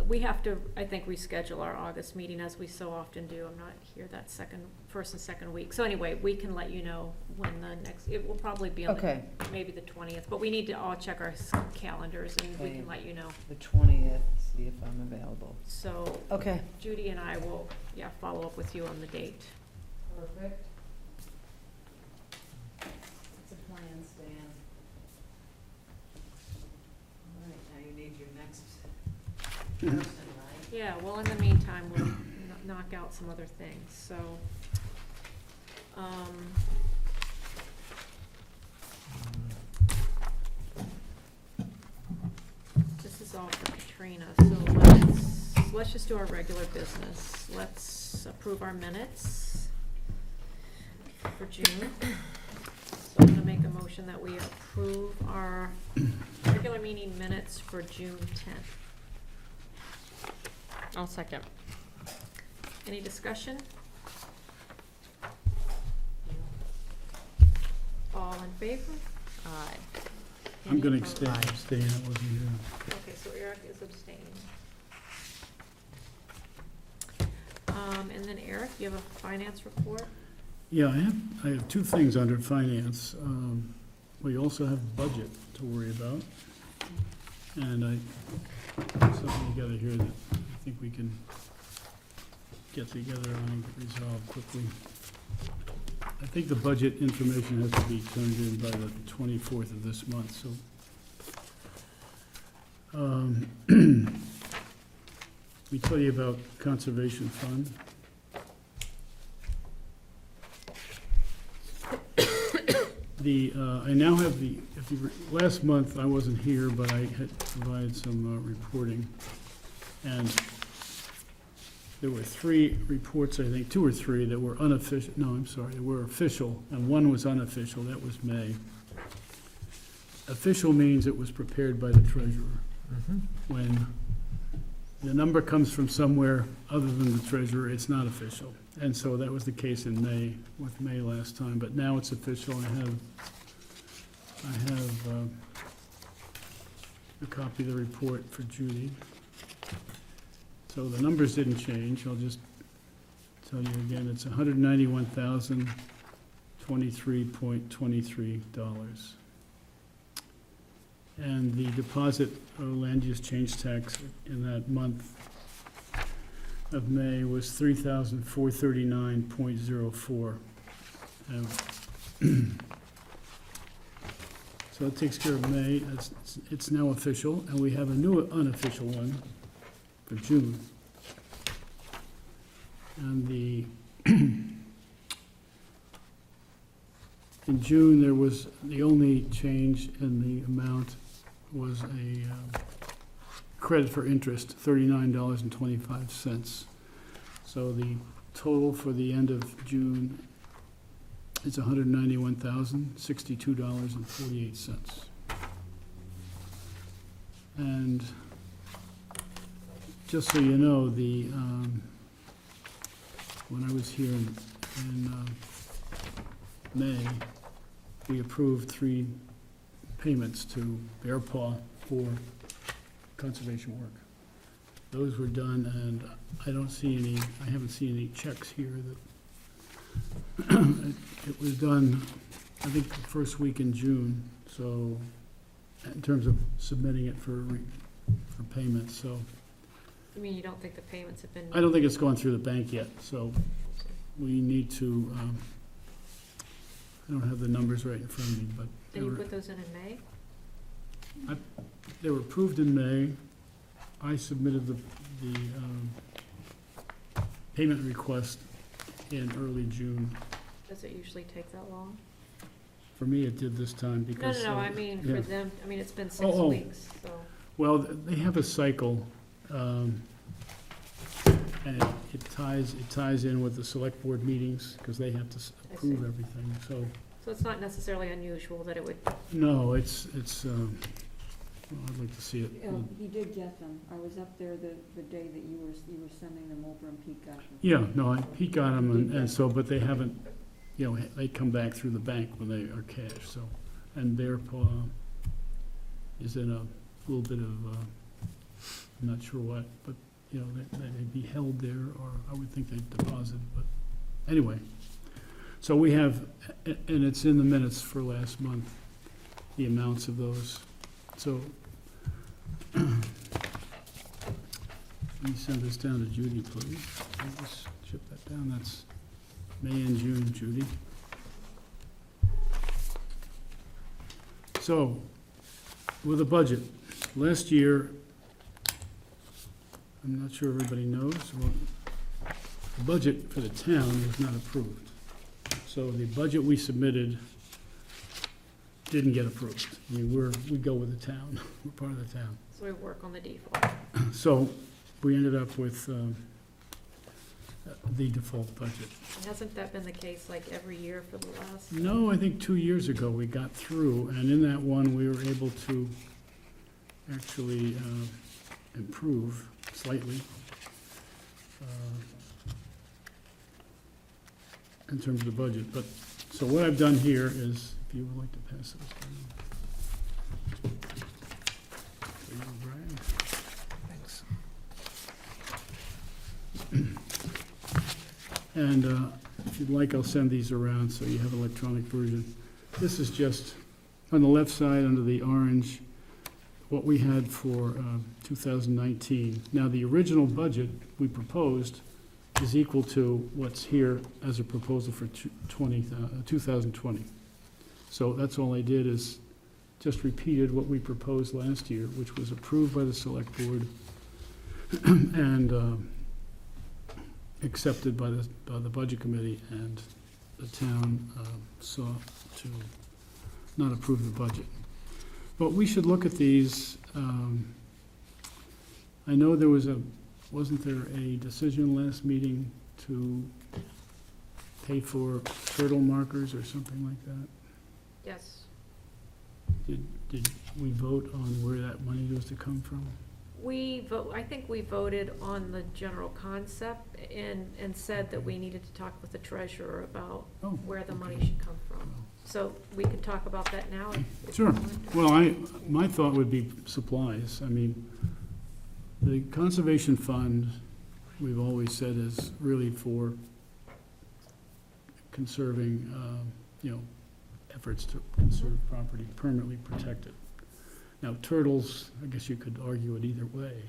We have to, I think, reschedule our August meeting as we so often do. I'm not here that first and second week. So anyway, we can let you know when the next, it will probably be on Okay, maybe the 20th, but we need to all check our calendars and we Okay. can let you know. the 20th, see if I'm available. So Okay. Judy and I will, follow up with you on the date. Perfect. It's a plan, Stan. All right, now you need your next person, right? Yeah, well, in the meantime, we'll knock out some other things, so. This is all for Katrina, so let's just do our regular business. Let's approve our minutes for June. motion that we approve our regular meeting minutes for June 10th. I'll second. Any discussion? All in favor? Aye. I'm Any gonna opposed? abstain, I wasn't here. Okay, so Eric is abstaining. And then Eric, you have a finance report? Yeah, I have two things under finance. We also have budget to worry about. And I put something together here that I think we can get together on and resolve quickly. I think the budget information has to be turned in by the 24th of this month, so. We tell you about Conservation Fund. I now have last month I wasn't here, but I had provided some reporting. And there were 3 reports, I think, 2 or 3 that were unofficial, no, I'm sorry, they were official, and 1 was unofficial, that was May. Official means it was prepared by the treasurer. When the number comes from somewhere other than the treasurer, it's not official. And so that was the case in May, with May last time, but now it's official. I have a copy of the report for Judy. So the numbers didn't change. I'll just tell you again, it's $191,023.23. And the deposit land use change tax in that month of May was $3,439.04. So it takes care of May. It's now official, and we have a new unofficial one for June. And in June, there was, the only change in the amount was a credit for interest, $39.25. So the total for the end of June is $191,062.48. And just so you know, when I was here in May, we approved 3 payments to Bear Paw for conservation work. Those were done, and I haven't seen any checks here that, it was done, I think, the first week in June, so, in terms of submitting it for payment, so. I mean, you don't think the payments have been? I don't think it's gone through the bank yet, so we need to, I don't have the numbers right in front of me, but Did you put those in May? they were approved in May. I submitted the payment request in early June. Does it usually take that long? For me, it did this time No, because. I mean, yeah. for them, I mean, it's been 6 Oh. weeks, so. Well, they have a cycle, and it ties in with the select board meetings, because they have to approve see. everything, so. So it's not necessarily unusual that it would, No, well, I'd like to see it. He did get them. I was up there the day that you were sending them over, and Pete got them. Yeah, no, Pete got them, and so, but they haven't, they come back through the bank when they are cash, so. And Bear Paw is in a little bit of, I'm not sure what, but, they'd be held there, or I would think they'd deposit, but anyway. So we have, and it's in the minutes for last month, the amounts of those. So, let me send this down to Judy, please. I'll just chip that down. That's May and June, Judy. So, with a budget, last year, I'm not sure everybody knows, the budget for the town was not approved. So the budget we submitted didn't get approved. I mean, we go with the town, we're part of the town. so we work on the default. So we ended up with the default budget. Hasn't that been the case like every year for the last? No, I think 2 years ago we got through, and in that one, we were able to actually improve slightly in terms of the budget. But, so what I've done here is, if you would like to pass this down. For you, Brian. Thanks. And if you'd like, I'll send these around so you have an electronic version. This is just, on the left side, under the orange, what we had for 2019. Now, the original budget we proposed is equal to what's here as a proposal for 2020. So that's all I did, is just repeated what we proposed last year, which was approved by the select board and accepted by the budget committee, and the town sought to not approve the budget. But we should look at these. I know there was wasn't there a decision last meeting to pay for turtle markers or something like that? Yes. Did we vote on where that money was to come from? I think we voted on the general concept and said that we needed to talk with the treasurer about Oh, where the money okay. should come from. So we could talk about that now if Sure. you want. Well, my thought would be supplies. I mean, the conservation fund, we've always said, is really for conserving, efforts to conserve property, permanently protect it. Now, turtles, I guess you could argue it either way.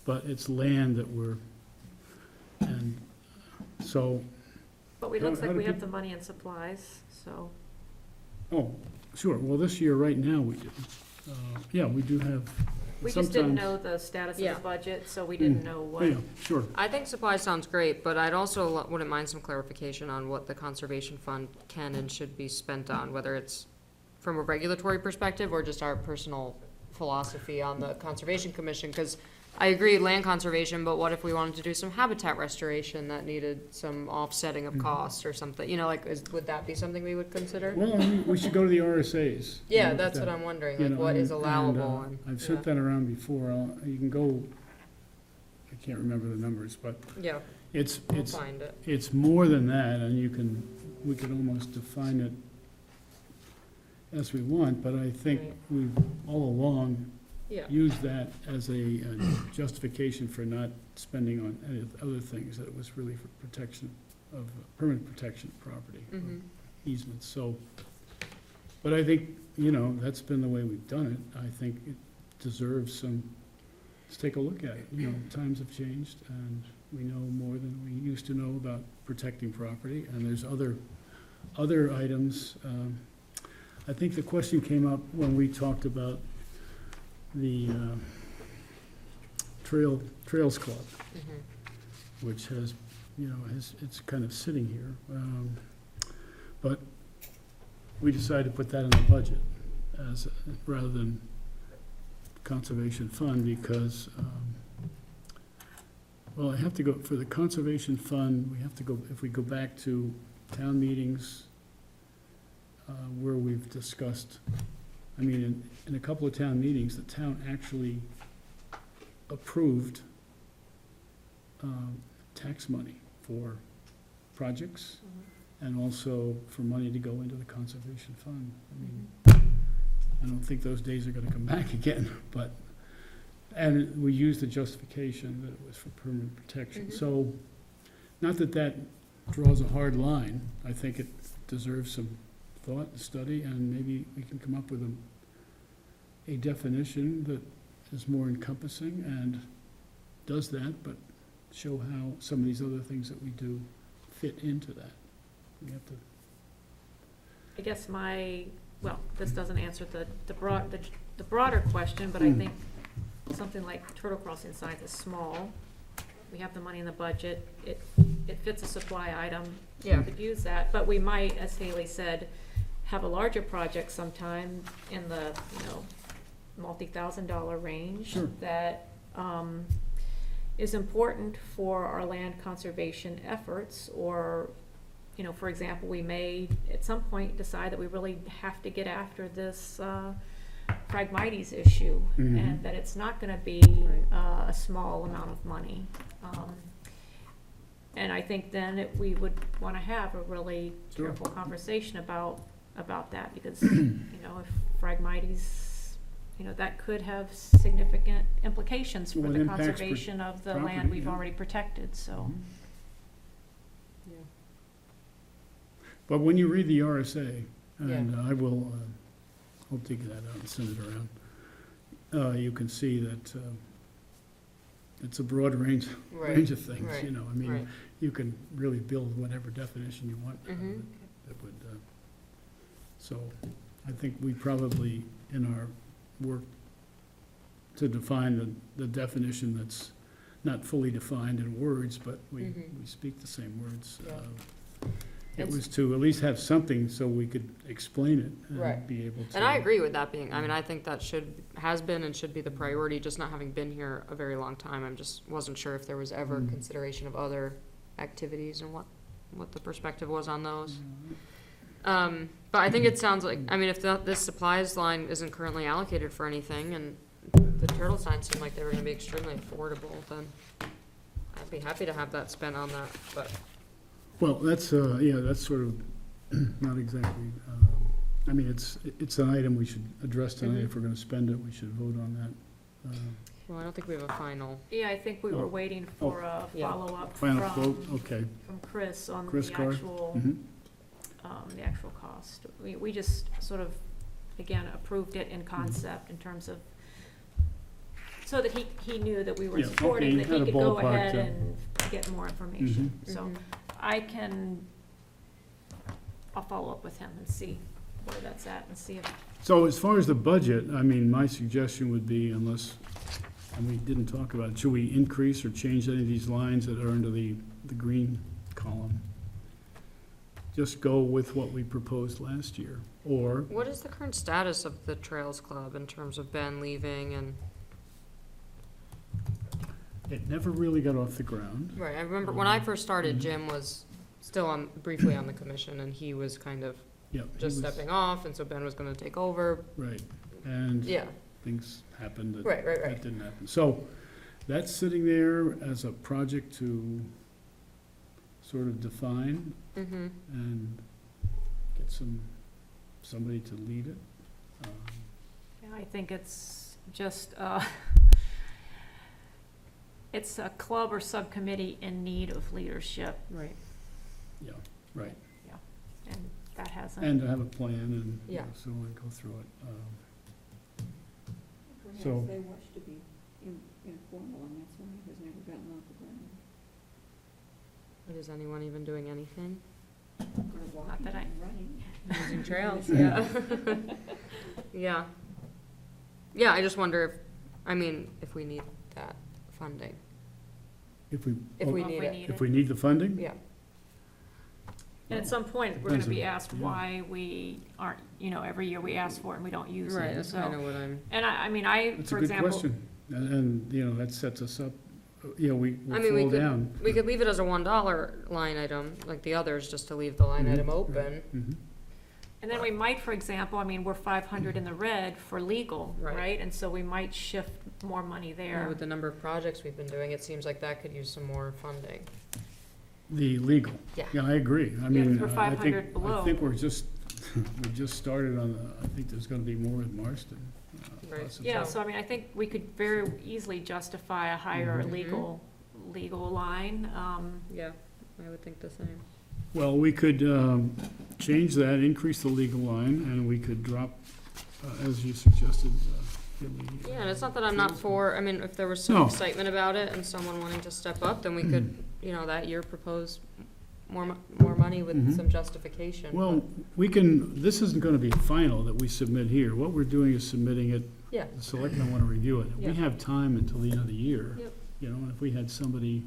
But it's land that and so, But it looks How like do we have peop- the money and supplies, so. oh, sure, well, this year, right now, we do. Yeah, we do have. We just didn't sometimes- know the status of Yeah. the budget, so we didn't know what. Yeah, sure. I think supplies sounds great, but I'd also wouldn't mind some clarification on what the conservation fund can and should be spent on, whether it's from a regulatory perspective or just our personal philosophy on the Conservation Commission, because I agree, land conservation, but what if we wanted to do some habitat restoration that needed some offsetting of Mhm. costs or something, would that be something we would consider? Well, I mean, we should go to the RSA's. and Yeah, look at that's what that. I'm wondering, You like know, what is and, allowable and. I've sent that around before. You can go, I can't remember the numbers, but Yeah, it's, we'll it's, find it. it's more than that, and we could almost define it as we want, but I think Right. we've all along Yeah, used that as a justification for not spending on any other things, that it was really for protection of, permanent protection of property, of mhm, easements, so. But I think, that's been the way we've done it. I think it deserves some, let's take a look at it. Times have changed, and we know more than we used to know about protecting property, and there's other items. I think the question came up when we talked about the Trails Club, mhm. which has, it's kind of sitting here. But we decided to put that in the budget rather than conservation fund, because, well, I have to go, for the conservation fund, we have to go, if we go back to town meetings, where we've discussed, in a couple of town meetings, the town actually approved tax money for projects and also for money to go into the conservation fund. I don't think those days are gonna come back again, and we used the justification that it was for permanent protection. Mhm. So, not that that draws a hard line. I think it deserves some thought and study, and maybe we can come up with a definition that is more encompassing and does that, but show how some of these other things that we do fit into that. We have to, I guess this doesn't answer the broader question, but I think something like turtle crossing signs is small. We have the money in the budget. It fits a supply item. Yeah. We could use that, but we might, as Haley said, have a larger project sometime in the, multi-$1,000 range. Sure. That, is important for our land conservation efforts, or, you know, for example, we may at some point decide that we really have to get after this Phragmites issue, Mhm. and that it's not gonna be a small amount of money. And I think then we would wanna have a really Sure. careful conversation about that, because, you know, if Phragmites, you know, that could have significant implications for Well, it the impacts conservation of the land property, we've yeah. already protected, so. Yeah. But when you read the RSA, and I will, I'll dig that out and send it around, you can see that it's a broad range of things, right, you know, I mean, right. you can really build whatever definition you want. Mhm. That would, so I think we probably, in our work to define the definition that's not fully defined in words, but we Mhm. speak the same words. Yeah. It It's- was to at least have something so we could explain it Right. and be able to. And I agree with that being, I mean, I think that has been and should be the priority, just not having been here a very long time. I just wasn't sure if there was ever Mm. consideration of other activities and what the perspective was on those. But I think it sounds like, I mean, if this supplies line isn't currently allocated for anything, and the turtle signs seemed like they were gonna be extremely affordable, then I'd be happy to have that spent on that, but, Well, that's, yeah, that's sort of not exactly, I mean, it's an item we should address tonight. Mhm. If we're gonna spend it, we should vote on that. well, I don't think we have a final. Yeah, I think we were Oh. waiting for a Yeah. follow-up Final quote, from okay. Chris on Chris the Carr? actual, Mhm. the actual cost. We just sort of, again, approved it in concept in terms of, so that he knew that we were Yeah, okay, supporting, you that he had a could go ballpark, ahead yeah. and get more information. So Mhm. I'll follow up with him and see where that's at and see if, So as far as the budget, I mean, my suggestion would be, unless, and we didn't talk about it, should we increase or change any of these lines that are under the green column? Just go with what we proposed last year, or, What is the current status of the Trails Club in terms of Ben leaving and? it never really got off the ground. Right, I remember when I first started, Mhm. Jim was still briefly on the commission, and he was kind of Yeah. he just was- stepping off, and so Ben was gonna take over. Right, and Yeah, things happened that right. that didn't happen. So that's sitting there as a project to sort of define Mm-hmm. and get somebody to lead it. yeah, I think it's just, it's a club or subcommittee in need of leadership, Right. Yeah, right. and that hasn't. And to have a plan and, you Yeah. know, so we go through it. Perhaps So- they wish to be informal, and that's why it has never gotten off the ground. But is anyone even doing anything? They're walking that I- and running. Using trails, yeah. Yeah. Yeah, I just wonder if we need that funding, If we, if we Well, need it. if we need the funding? Yeah, And at some point, we're gonna Depends be on- asked yeah. why we aren't, you know, every year we ask for it and we don't use right, it, that's so. kinda what I'm, And I mean, I, That's a for good example. question. And, you know, that sets us up, you know, we I mean, we fall could- down. we could leave it as a $1 line item, like the others, just to leave the line Mhm. item open. Mhm. And then we might, for example, I mean, we're 500 in the red for legal, Right. right? And so we might shift more money Yeah, there. with the number of projects we've been doing, it seems like that could use some more funding. The legal. Yeah. Yeah, I agree. I Yeah, mean, 'cause we're I 500 think, below. I think we're just, we just started on, I think there's gonna be more at Marston. Right. possibly. Yeah, so I mean, I think we could very easily justify a higher Mhm. legal line. Yeah, I would think the same. Well, we could change that, increase the legal line, and we could drop, as you suggested. Yeah, and it's not that I'm not for, I mean, if there was some No. excitement about it and someone wanting to step up, then we could, you know, that year propose more money with Mhm. some justification. Well, we can, this isn't gonna be final that we submit here. What we're doing is submitting it, Yeah, the selectmen wanna review it. Yeah. We have time until the end of the year. Yep. You know, and if we had somebody,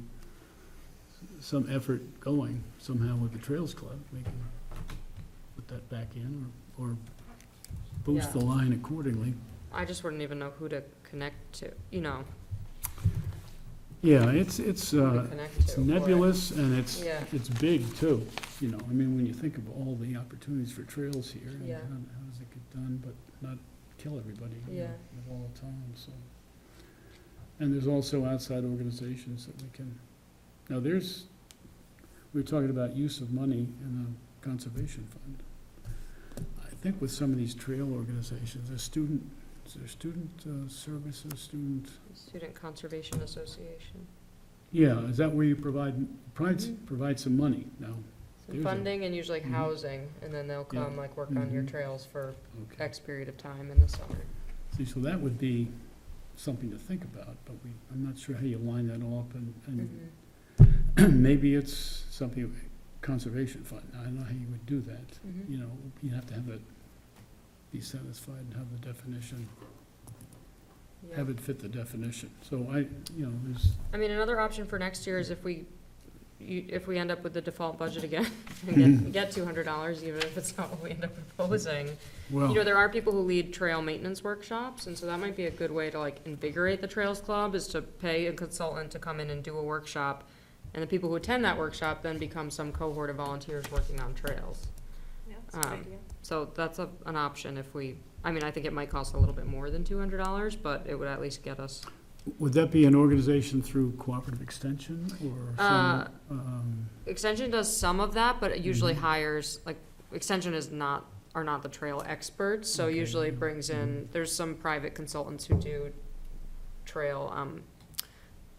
some effort going somehow with the Trails Club, we can put that back in or boost Yeah. the line accordingly. I just wouldn't even know who to connect to, you know. Yeah, it's to connect to. it's for it. nebulous, and it's Yeah. big too, you know, I mean, when you think of all the opportunities for trails here, and Yeah. how does it get done, but not kill everybody, you know, Yeah. with all the time, so. And there's also outside organizations that we can, now we're talking about use of money in the conservation fund. I think with some of these trail organizations, is there student services, Student Conservation Association. yeah, is that where you provide Mhm. some money now? Some There's a- funding and usually Mhm. housing, and then they'll Yeah. come like work on your Mhm. trails for Okay. X period of time in the summer. See, so that would be something to think about, but I'm not sure how you line that all up, and Mhm. maybe it's something, conservation fund, I don't know how you would do that. Mhm. You know, you'd have to have it, be satisfied and have the definition, Yeah. have it fit the definition. So there's, I mean, another option for next year is if we end up with the default budget again, and get $200, even if it's not what we end up proposing. well, You know, there are people who lead trail maintenance workshops, and so that might be a good way to like invigorate the Trails Club, is to pay a consultant to come in and do a workshop. And the people who attend that workshop then become some cohort of volunteers working on trails. Yeah, that's a good Um, idea. So that's an option if I mean, I think it might cost a little bit more than $200, but it would at least get us. would that be an organization through Cooperative Extension, or Uh, some, Extension does some of that, but it usually Mhm. hires, like, Extension are not the trail experts, so Okay, usually yeah. brings in, there's some private consultants who do trail,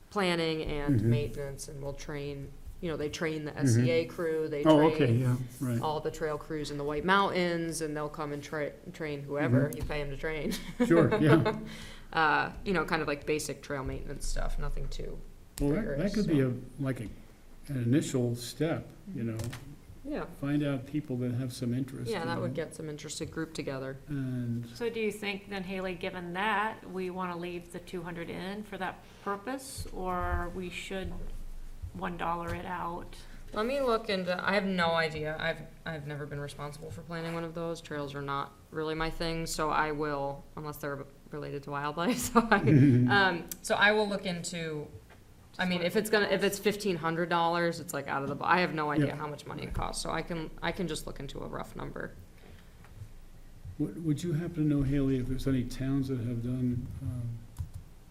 planning and Mhm. maintenance, and will train, they train the Mhm. SCA crew, they oh, okay, train yeah, right. all the trail crews in the White Mountains, and they'll come and train whoever Mhm. you pay them to train. Sure, yeah. Kind of like basic trail maintenance stuff, nothing too. Well, that could be so- an initial step, you know, Yeah. find out people that have some interest. Yeah, you that would know, get some interested group together. And, So do you think then, Haley, given that, we want to leave the 200 in for that purpose, or we should $1 it out? Let me look into, I have no idea. I've never been responsible for planning one of those. Trails are not really my thing, so I will, unless they're related to wildlife, so I will look into, I mean, if it's $1,500, it's like out of the, I have no idea Yeah. how much money it costs, so I can just look into a rough number. would you happen to know, Haley, if there's any towns that have done,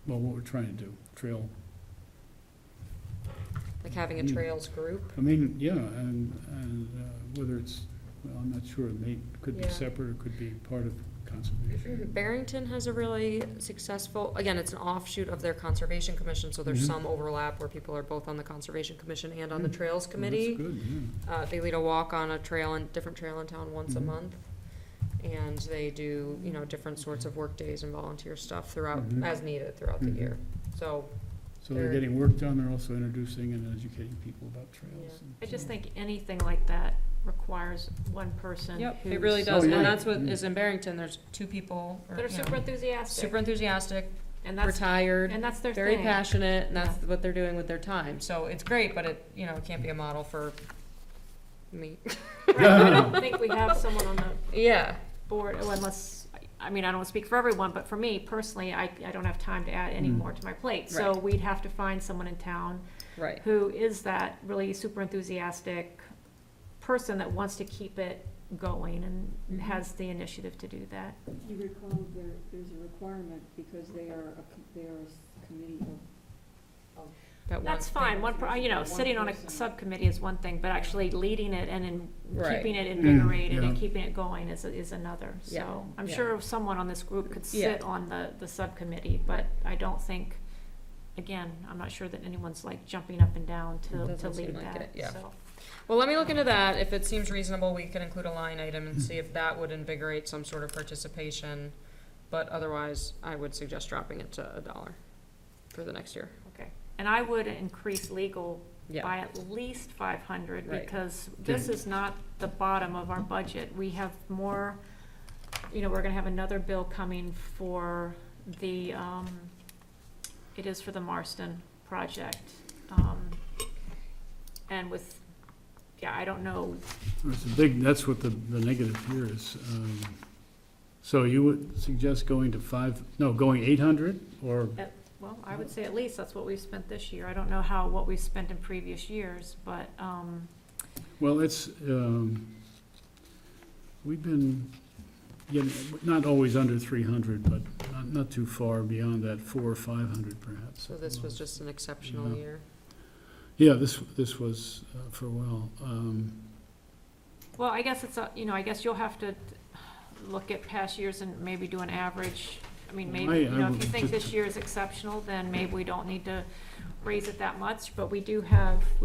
what we're trying to do, trail? Like having a Mm. trails group. I mean, yeah, and whether it's, well, I'm not sure, it could be Yeah. separate or could be part of conservation. Barrington has a really successful, again, it's an offshoot of their Conservation Commission, so there's Mhm. some overlap where people are both on the Conservation Commission and on the Mm. Trails Well, Committee. That's good, yeah. They lead a walk on a different trail in town once a Mhm. month. And they do, different sorts of work days and volunteer stuff Mhm. as needed throughout the Mhm. year. So, So they're They're- getting work done, they're also introducing and educating people about trails. Yeah. and I just so- think anything like that requires one person. it who's- really does, Oh, and yeah. that's what Mm. is in Barrington, there's two people. That are super enthusiastic. Super enthusiastic, And that's, retired, and that's their very thing. passionate, and that's Yeah. what they're doing with their time. So it's great, but it can't be a model for me. Right, I don't think we have someone on the Yeah, board, unless, I mean, I don't speak for everyone, but for me personally, I don't have time to add any Mm. more to my plate. So Right. we'd have to find someone in town right. who is that really super enthusiastic person that wants to keep it going and Mhm. has the initiative to do that. You recall there's a requirement because they are a committee of That That's one fine, thing. sitting on a person. subcommittee is one thing, but actually leading it and Right. keeping it invigorated and Yeah. keeping it going is another. Yeah, So I'm yeah. sure someone on this group could Yeah. sit on the subcommittee, but I don't think, again, I'm not sure that anyone's like jumping up and down to Doesn't seem lead like that, it, yeah. so. Well, let me look into that. If it seems reasonable, we can include a line item and see if that would invigorate some sort of participation. But otherwise, I would suggest dropping it to $1 for the next year. Okay, and I would increase legal Yeah. by at least 500, Right. because this Okay. is not the bottom of our budget. We have more, we're gonna have another bill coming for the, it is for the Marston project. And with, I don't know, That's what the negative here is. So you would suggest going to going 800, or, Well, I would say at least that's what we've spent this year. I don't know what we've spent in previous years, but, Well, it's, we've been getting, not always under 300, but not too far beyond that, 400 or 500 perhaps. So this was just an exceptional Yeah. year. Yeah, this was for a while. well, I guess I guess you'll have to look at past years and maybe do an average. I mean, maybe, I if you would think just- this year is exceptional, then maybe we don't need to raise it that much, but we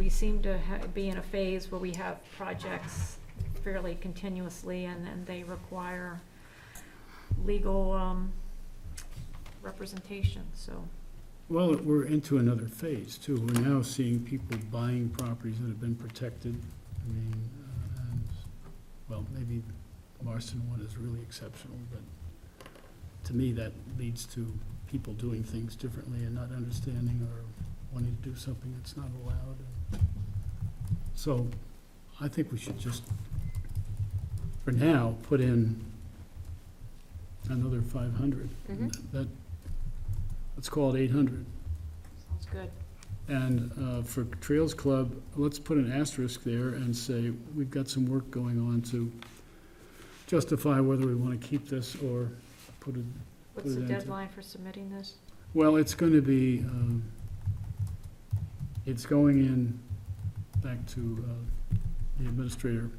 seem to be in a phase where we have projects fairly continuously, and they require legal, representation, so. Well, we're into another phase, too. We're now seeing people buying properties that have been protected. I mean, and, well, maybe the Marston one is really exceptional, but to me, that leads to people doing things differently and not understanding or wanting to do something that's not allowed. So I think we should just, for now, put in another 500. That, let's call it 800. Sounds good. And for Trails Club, let's put an asterisk there and say, we've got some work going on to justify whether we want to keep this or put it, What's Put the it into- deadline for submitting this? well, it's going to be, it's going in back to the administrator,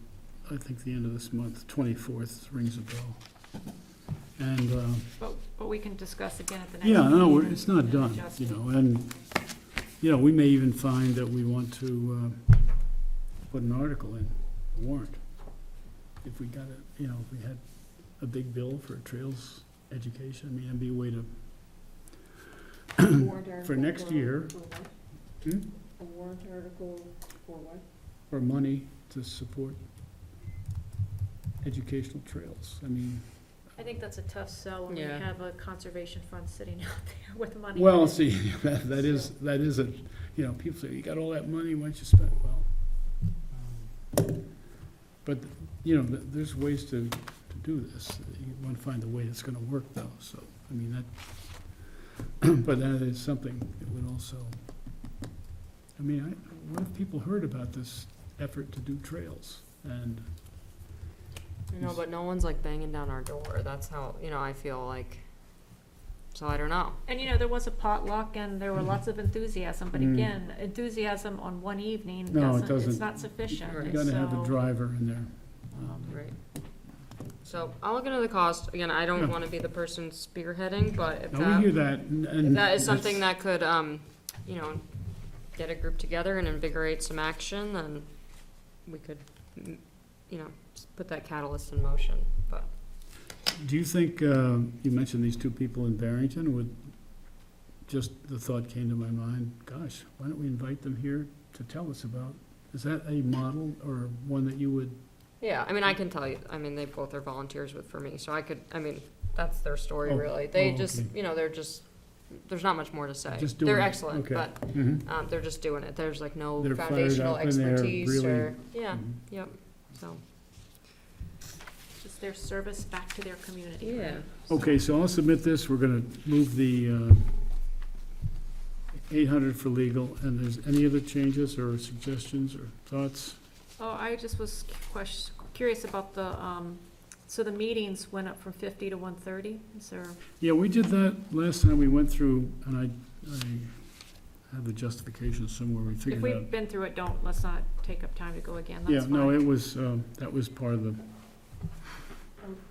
I think the end of this month, 24th rings a bell. And, But we can discuss again at the next yeah, meeting. no, and- it's not and done, adjust you it. know, and, we may even find that we want to put an article in the warrant. If we got it, if we had a big bill for trails education, I mean, it'd be a way to, Warrant article for next year, For what? Hmm? A warrant article for what? for money to support educational trails. I mean, I think that's a tough sell when we Yeah. have a conservation fund sitting out there with money. well, in it. see, that is a, people say, you got all that money, why don't you spend it? Well, but, there's ways to do this. You want to find a way that's going to work, though, so, I mean, that, but that is something that would also, I mean, what if people heard about this effort to do trails? And, No, but no one's like banging down our door. That's how, I feel like, so I don't know. And there was a potluck and there were lots of enthusiasm, but Mm. again, enthusiasm on one evening No, it it's doesn't. not sufficient. Right. you got to have a So, driver in there. Right. So I'll look into the cost. Again, I don't Yeah. want to be the person spearheading, but if Now, we hear that, that, and. if that is that's- something that could, get a group together and invigorate some action, then we could, put that catalyst in motion, but. Do you think, you mentioned these two people in Barrington, just the thought came to my mind, gosh, why don't we invite them here to tell us about, is that a model or one that you would, Yeah, I can tell you, they both are volunteers for me, so that's their story, Oh, really. They oh, just, okay. they're just, there's not much more to say. Just doing They're it, excellent, okay. but, Mhm. they're just doing it. There's like no They're fired foundational up and they're expertise really- or, yeah, Mhm. yep, so. just their service back to their community. right? Yeah. Okay, so I'll submit this, we're gonna move the 800 for legal, and there's any other changes or suggestions or thoughts? Oh, I just was curious about so the meetings went up from 50 to 130, is there? Yeah, we did that last time we went through, and I have the justification somewhere, we If figured out. we've been through it, let's not take up time to go again, Yeah, that's no, fine. it was, that was part of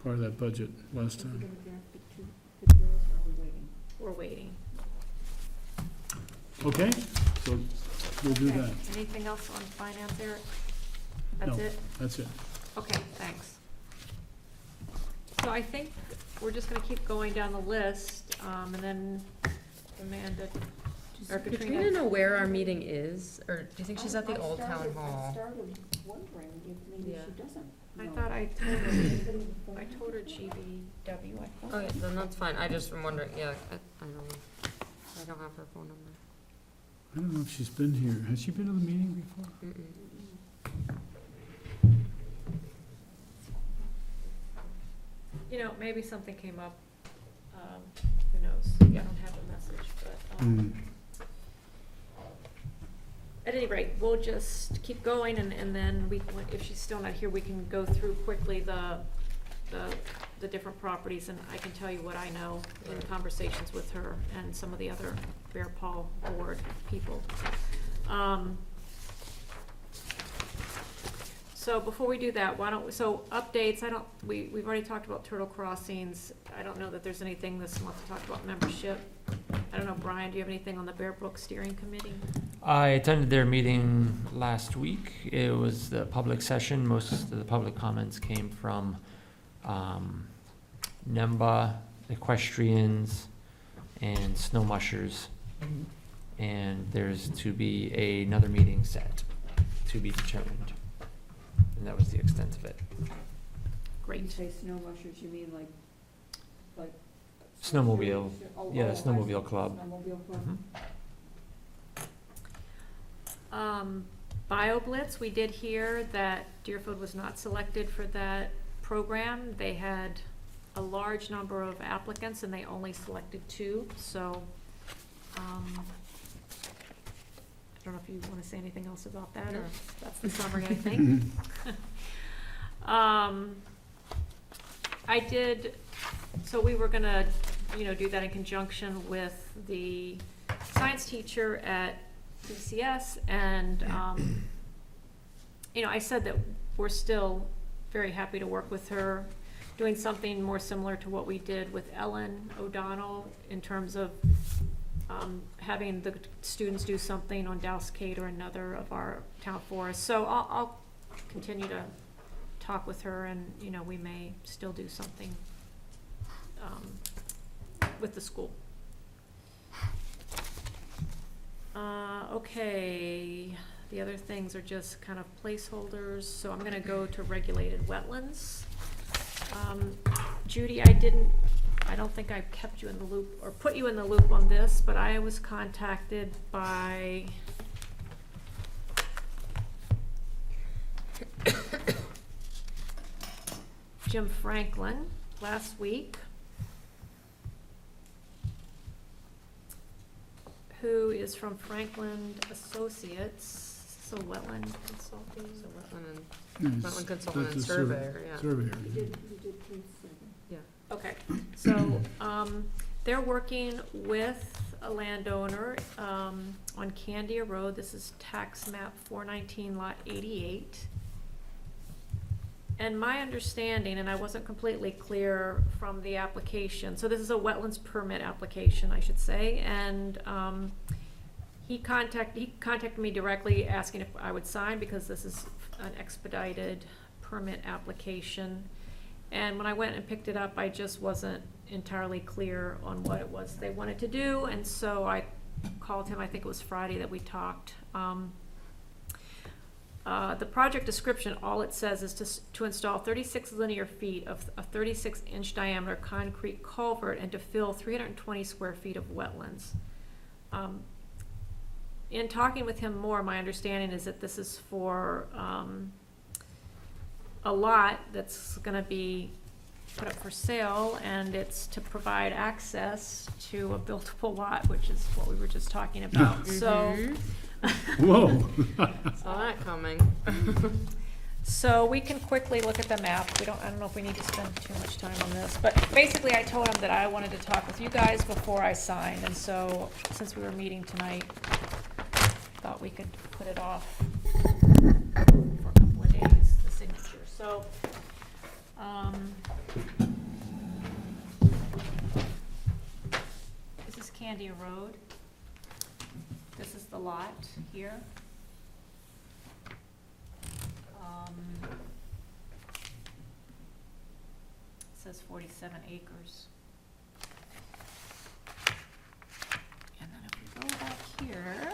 that budget last Is he time. gonna draft the bills, or are we waiting? We're waiting. Okay, so we'll do Okay. that. Anything else on finance, Eric? That's No. it? That's it. Okay, thanks. So I think we're just gonna keep going down the list, and then Amanda, or Katrina Katrina. know where our meeting is, or do you think she's at the I old town started- I hall? started wondering if maybe Yeah. she doesn't I know. thought I told her, Anybody before I me? told her GBW, I thought. Okay, then that's fine. I just am wondering, yeah, I don't know. I don't have her phone number. I don't know if she's been here. Has she been to the meeting before? Mm-mm. Maybe something came up, who knows? Yeah, I don't have the message, but, Mm. at any rate, we'll just keep going, and then if she's still not here, we can go through quickly the different properties, and I can tell you what I know in conversations with her and some of the other Bear Paw board people. So before we do that, updates, we've already talked about turtle crossings. I don't know that there's anything this month to talk about membership. I don't know, Brian, do you have anything on the Bear Brook Steering Committee? I attended their meeting last week. It was the public session. Most of the public comments came from NEMBA, equestrians, and snow mushers. And there's to be another meeting set to be determined. And that was the extent of it. When you Great. say snow mushers, you mean like? Snowmobile. Oh, Yeah, the I see. snowmobile club. Snowmobile club. Mhm. BioBlitz, we did hear that Deerfield was not selected for that program. They had a large number of applicants and they only selected 2, so, I don't know if you wanna say anything else about that, or No. that's the summary, I think. So we were gonna, do that in conjunction with the science teacher at BCS, and, I said that we're still very happy to work with her, doing something more similar to what we did with Ellen O'Donnell in terms of having the students do something on Dowscade or another of our town forests. So I'll continue to talk with her, and, we may still do something with the school. Okay, the other things are just kind of placeholders, so I'm gonna go to regulated wetlands. Judy, I don't think I kept you in the loop, or put you in the loop on this, but I was contacted by Jim Franklin last week, who is from Franklin Associates, so wetland consulting. So wetland Yes, wetland consultant that's and a surve- surveyor, yeah. Surveyor. You did please say that. Okay, so, they're working with a landowner, on Candia Road. This is tax map 419 lot 88. And my understanding, and I wasn't completely clear from the application, so this is a wetlands permit application, I should say, and, he contacted me directly asking if I would sign, because this is an expedited permit application. And when I went and picked it up, I just wasn't entirely clear on what it was they wanted to do, and so I called him, I think it was Friday that we talked. The project description, all it says is to install 36 linear feet of a 36-inch diameter concrete culvert and to fill 320 square feet of wetlands. In talking with him more, my understanding is that this is for a lot that's gonna be put up for sale, and it's to provide access to a buildable lot, which is what we were just talking about, so. Whoa. Saw that coming. So we can quickly look at the map. I don't know if we need to spend too much time on this, but basically I told him that I wanted to talk with you guys before I signed, and so since we were meeting tonight, thought we could put it off for a couple of days, the signature, so, this is Candia Road. This is the lot here. It says 47 acres. And then if we go back here.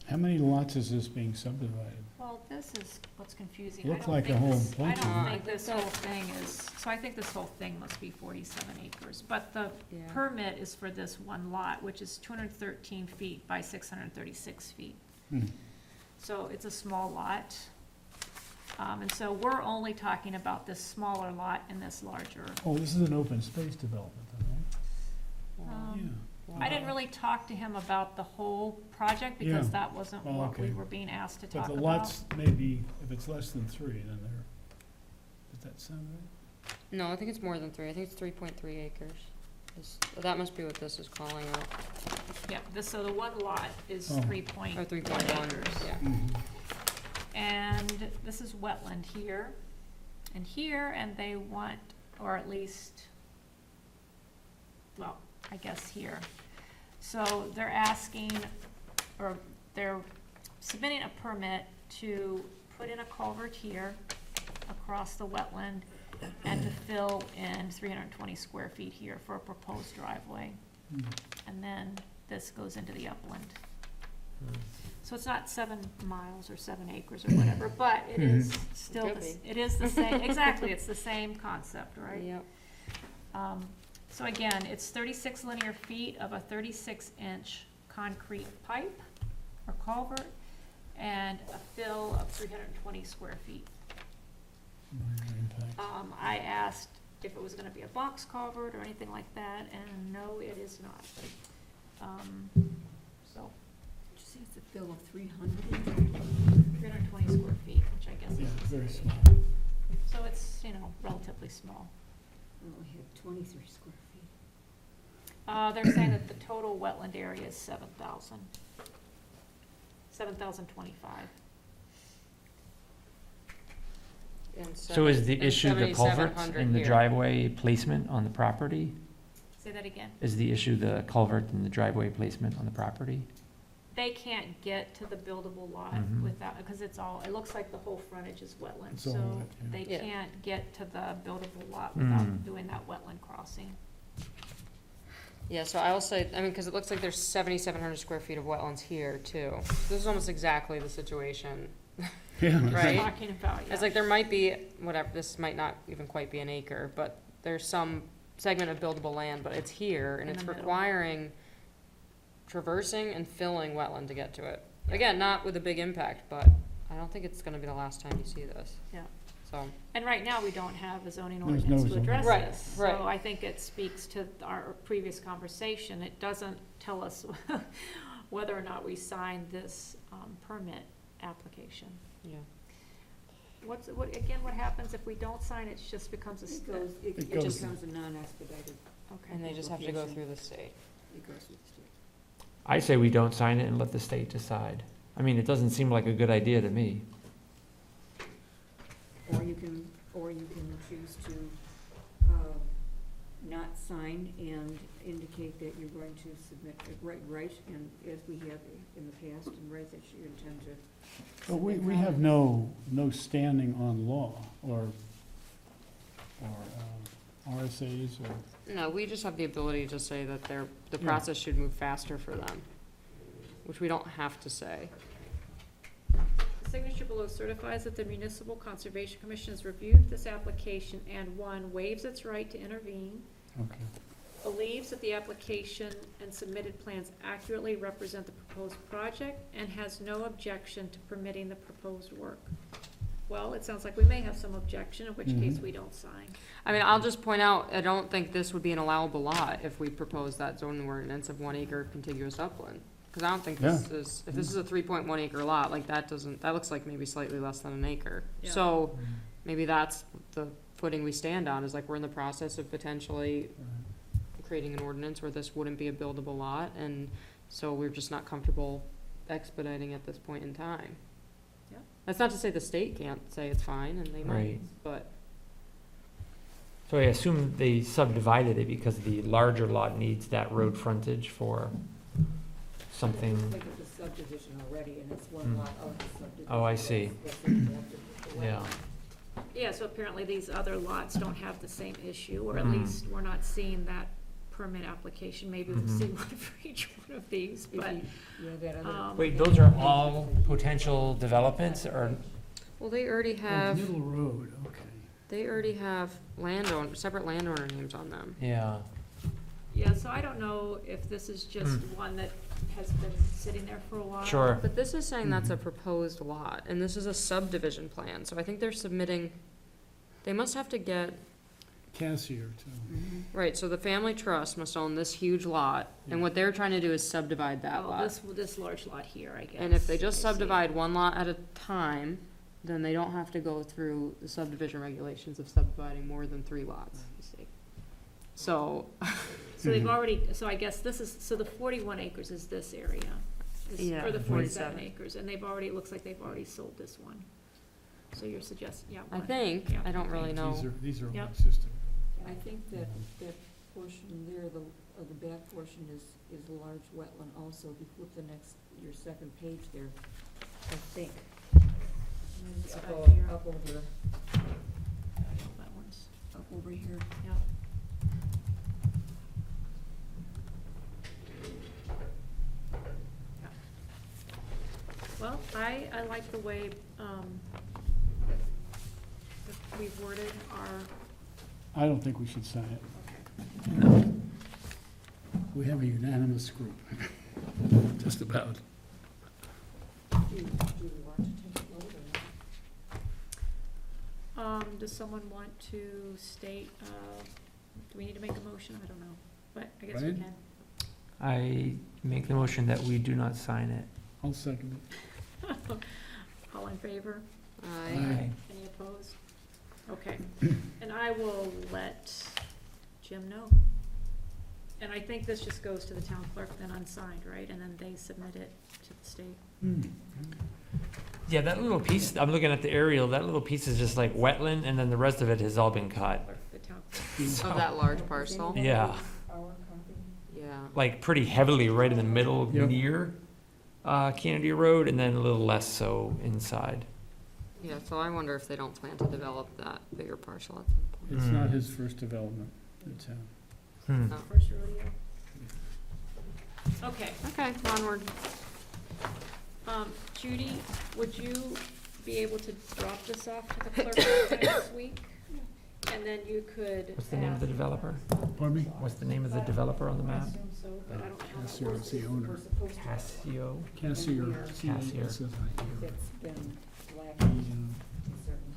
How many lots is this being subdivided? Well, this is what's confusing. Looks like a whole bunch I of don't them. think this whole thing is So I think this whole thing must be 47 acres, but the Yeah. permit is for this one lot, which is 213 feet by 636 feet. Hmm. So it's a small lot. And so we're only talking about this smaller lot and this larger. Oh, this is an open space development, then, right? Um, Yeah. I didn't really talk to him about the whole project because Yeah. that wasn't Oh, what we okay. were being asked to But talk the about. lots may be, if it's less than 3, then they're, does that sound right? No, I think it's more than 3. I think it's 3.3 acres. That must be what this is calling out, Yeah, so the one lot is Oh. 3.1 or 3.1, acres. yeah. And this is wetland here and here, and they want, or at least, well, I guess here. So they're asking, or they're submitting a permit to put in a culvert here across the wetland and to fill in 320 square feet here for a proposed driveway. Hmm. And then this goes into the upland. So it's not 7 miles or 7 acres or whatever, but it is still, Could it is the same, exactly, it's the same concept, right? Yep. So again, it's 36 linear feet of a 36-inch concrete pipe or culvert and a fill of 320 square feet. Minor impact. I asked if it was gonna be a box culvert or anything like that, and no, it is not. So, Did you say it's a fill of 300? 320 square feet, which I guess Yeah, is. very small. So it's, relatively small. I only have 23 square feet. They're saying that the total wetland area is 7,025. And So is the and issue the culverts 7,700 and the here. driveway placement on the property? Say that again. Is the issue the culvert and the driveway placement on the property? They can't get to the buildable lot Mhm. without, because it looks like the whole frontage is wetland, It's all so wet, yeah. they Yeah. can't get to the buildable lot without Mm. doing that wetland crossing. Yeah, so I'll say, because it looks like there's 7,700 square feet of wetlands here, too. This is almost exactly the situation. Yeah. Right. Talking about, yeah. It's like there might be, whatever, this might not even quite be an acre, but there's some segment of buildable land, but it's here, and In it's the middle. requiring traversing and filling wetland to get to it. Again, not with a big impact, but I don't think it's gonna be the last time you see this. Yeah. So, And right now, we don't have a zoning There's no ordinance to zoning. address Right, this. right. So I think it speaks to our previous conversation. It doesn't tell us whether or not we signed this permit application. yeah. What happens if we don't sign it? It just becomes a It It goes- becomes a non-expedited, Okay. And they just have to go Application. through the state. it goes with the state. I say we don't sign it and let the state decide. I mean, it doesn't seem like a good idea to me. Or you can choose to, not sign and indicate that you're going to submit, write, and as we have in the past, and write that you intend to. But we submit have comments. no standing on law or RSAs or, No, we just have the ability to say that the Yeah. process should move faster for them, which we don't have to say. The signature below certifies that the Municipal Conservation Commission has reviewed this application and, 1, waives its right to intervene, okay. believes that the application and submitted plans accurately represent the proposed project, and has no objection to permitting the proposed work. Well, it sounds like we may have some objection, in which case Mhm. we don't sign. I mean, I'll just point out, I don't think this would be an allowable lot if we propose that zoning ordinance of 1 acre contiguous upland. Cause I don't think this is, if this is a 3.1 acre lot, like that looks like maybe slightly less than an acre. Yeah. So maybe that's the footing we stand on, is like we're in the process of potentially creating an ordinance where this wouldn't be a buildable lot, and so we're just not comfortable expediting at this point in time. Yeah. That's not to say the state can't say it's fine, and they might, Right. but, So I assume they subdivided it because the larger lot needs that road frontage for something. Think of the subdivision already, and it's one Mm. lot of the subdivision. Oh, I see. that's impacted with the Yeah. wetland. Yeah, so apparently these other lots don't have the same issue, or at Mm. least we're not seeing that permit application. Maybe we'll Mhm. see one for each one of these, If but, you- yeah, that other- Wait, those are all potential developments or? well, they already Oh, have, Middle Road, okay. They already have separate landowner names on them. Yeah. Yeah, so I don't know if this is just one that has been sitting there for a while. Sure. But this is saying that's a proposed lot, and this is a subdivision plan, so I think they're submitting, they must have to get, Cassier too. right, so the family trust must own this huge lot, and what they're trying to do is subdivide that Well, lot. this large lot here, I guess. And if they just I see. subdivide one lot at a time, then they don't have to go through the subdivision regulations of subdividing more than 3 lots, you see. So, So they've already, so I guess this is, so the 41 acres is this area. Yeah, Or the 47 47. acres, and they've already, it looks like they've already sold this one. So you're suggesting, yeah. I one. think, Yeah. I don't really know. These are all Yep. existing. I think that portion there, the back portion is a large wetland also. If you flip your second page there, I think. It's Up back o- here. Up over, That one's, up over here. yeah. Yeah. Well, I like the way, that we've worded our, I don't think we should sign it. okay. We have a unanimous group, just about. Do you want to take a vote or not? Does someone want to state, do we need to make a motion? I don't know, but I guess we Brian? can. I make the motion that we do not sign it. I'll second it. All in favor? I, Any opposed? Okay, and I will let Jim know. And I think this just goes to the town clerk then unsigned, right? And then they submit it to the state. Yeah, that little piece, I'm looking at the aerial, that little piece is just like wetland, and then the rest of it has all been cut. Clerk, the town clerk. of that large parcel, Yeah, Our copy? yeah. like pretty heavily right in the middle Yep. near Kennedy Road, and then a little less so inside. Yeah, so I wonder if they don't plan to develop that bigger parcel at some point. It's not his first development in town. Hmm. Oh. First rodeo. Okay, Okay, onward. Judy, would you be able to drop this off to the clerk next week? And then you could. What's the name of the ask- developer? Pardon me? What's the name of the developer on the I map? assume so, but I don't know. how that Cassier works. is the owner. We're supposed to, Cassio. Cassier. Cassier. C-A-S-S-I-E-R. that's been He, lacking in certain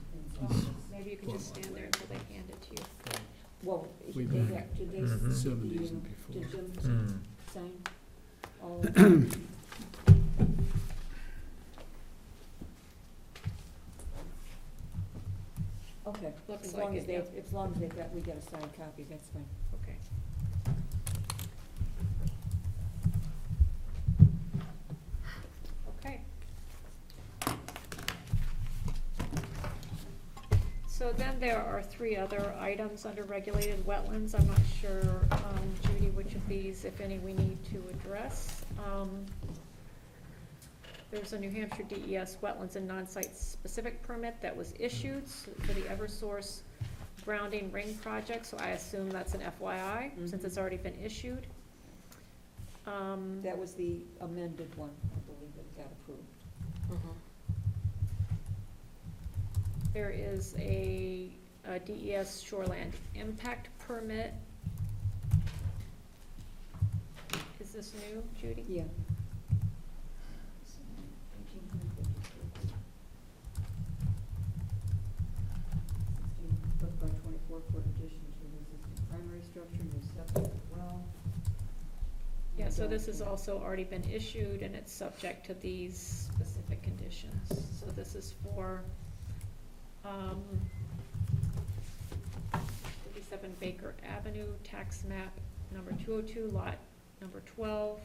instances. Maybe you can just stand there until they hand it to you. Well, Way did they, back. did they, Mhm. did the, 70s and before. did Jim Hmm. sign all of them? Okay, Looks as like long as it, they, yeah. as long as they've got, we got a signed copy, that's fine. Okay. Okay. So then there are 3 other items under regulated wetlands. I'm not sure, Judy, which of these, if any, we need to address. There's a New Hampshire DES Wetlands and Non-Site Specific Permit that was issued for the Eversource grounding ring project, so I assume that's an FYI, since it's already been issued. That was the amended one, I believe, that got approved. There is a DES shoreland impact permit. Is this new, Judy? Yeah. 16 foot by 24-foot addition to the existing primary structure, new septic well. Yeah, so this has also already been issued, and it's subject to these specific conditions. So this is for, 57 Baker Avenue, tax map number 202, lot number 12,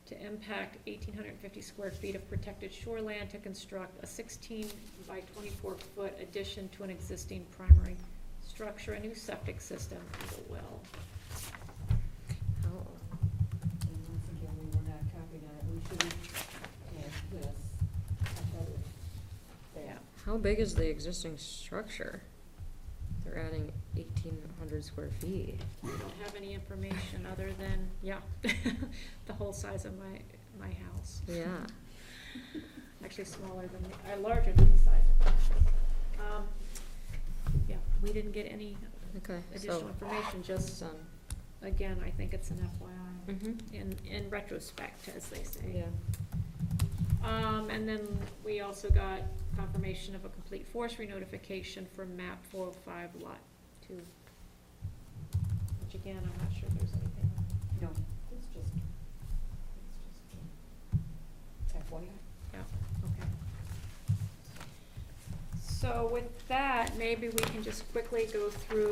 to impact 1,850 square feet of protected shoreland to construct a 16 by 24-foot addition to an existing primary structure, a new septic system, and a well. Oh. And once again, we were not copied on it, we should have this. I thought it was Yeah. that. How big is the existing structure? They're adding 1,800 square feet. We don't have any information other than, yeah, the whole size of my house. Yeah. Actually smaller than, larger than the size of my house. we didn't get any Okay, additional so, information, just, done. again, I think it's an FYI, Mm-hmm, in retrospect, as they say. yeah. And then we also got confirmation of a complete forestry notification for map 405 lot 2. Which again, I'm not sure there's anything on. No, it's just FYI. Okay. So with that, maybe we can just quickly go through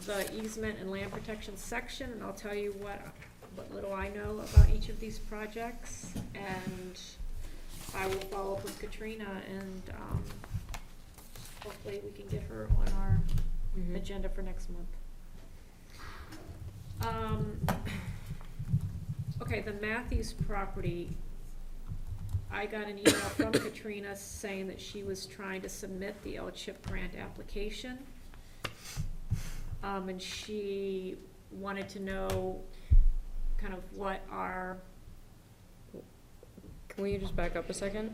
the easement and land protection section, and I'll tell you what little I know about each of these projects, and I will follow up with Katrina, and, hopefully we can get her on our Mhm. agenda for next month. Okay, the Matthews property, I got an email from Katrina saying that she was trying to submit the L-CHIP grant application. And she wanted to know kind of what our, Can you just back up a second?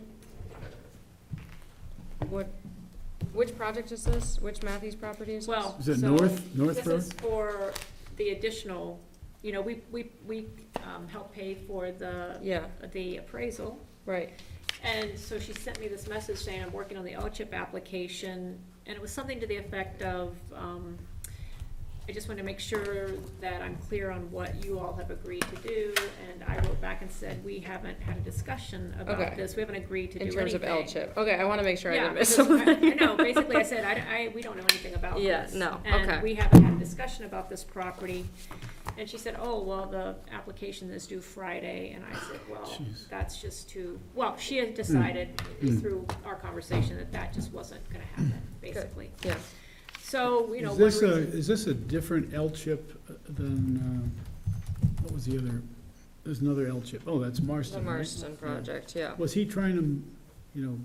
Which project is this? Which Matthews property is this? well, Is it so North this Road? is for the additional, you know, we help pay for Yeah, the appraisal. right, And so she sent me this message saying, I'm working on the L-CHIP application, and it was something to the effect of, I just want to make sure that I'm clear on what you all have agreed to do, and I wrote back and said, we haven't had a discussion about Okay. this, we haven't agreed to do in anything. terms of L-chip. Okay, I wanna make sure I Yeah, didn't miss because something. I know, basically I said, we don't know anything about this. Yeah, no, And okay. we haven't had a discussion about this property, and she said, oh, well, the application is due Friday, and I said, well, Jeez. that's just too, well, she had decided through our conversation that just wasn't gonna happen, basically. Yeah, So, you know, Is one this reason. is this a different L-chip than, what was the other, there's another L-chip. Oh, that's the Marston, right? Marston project, yeah. Was he trying to,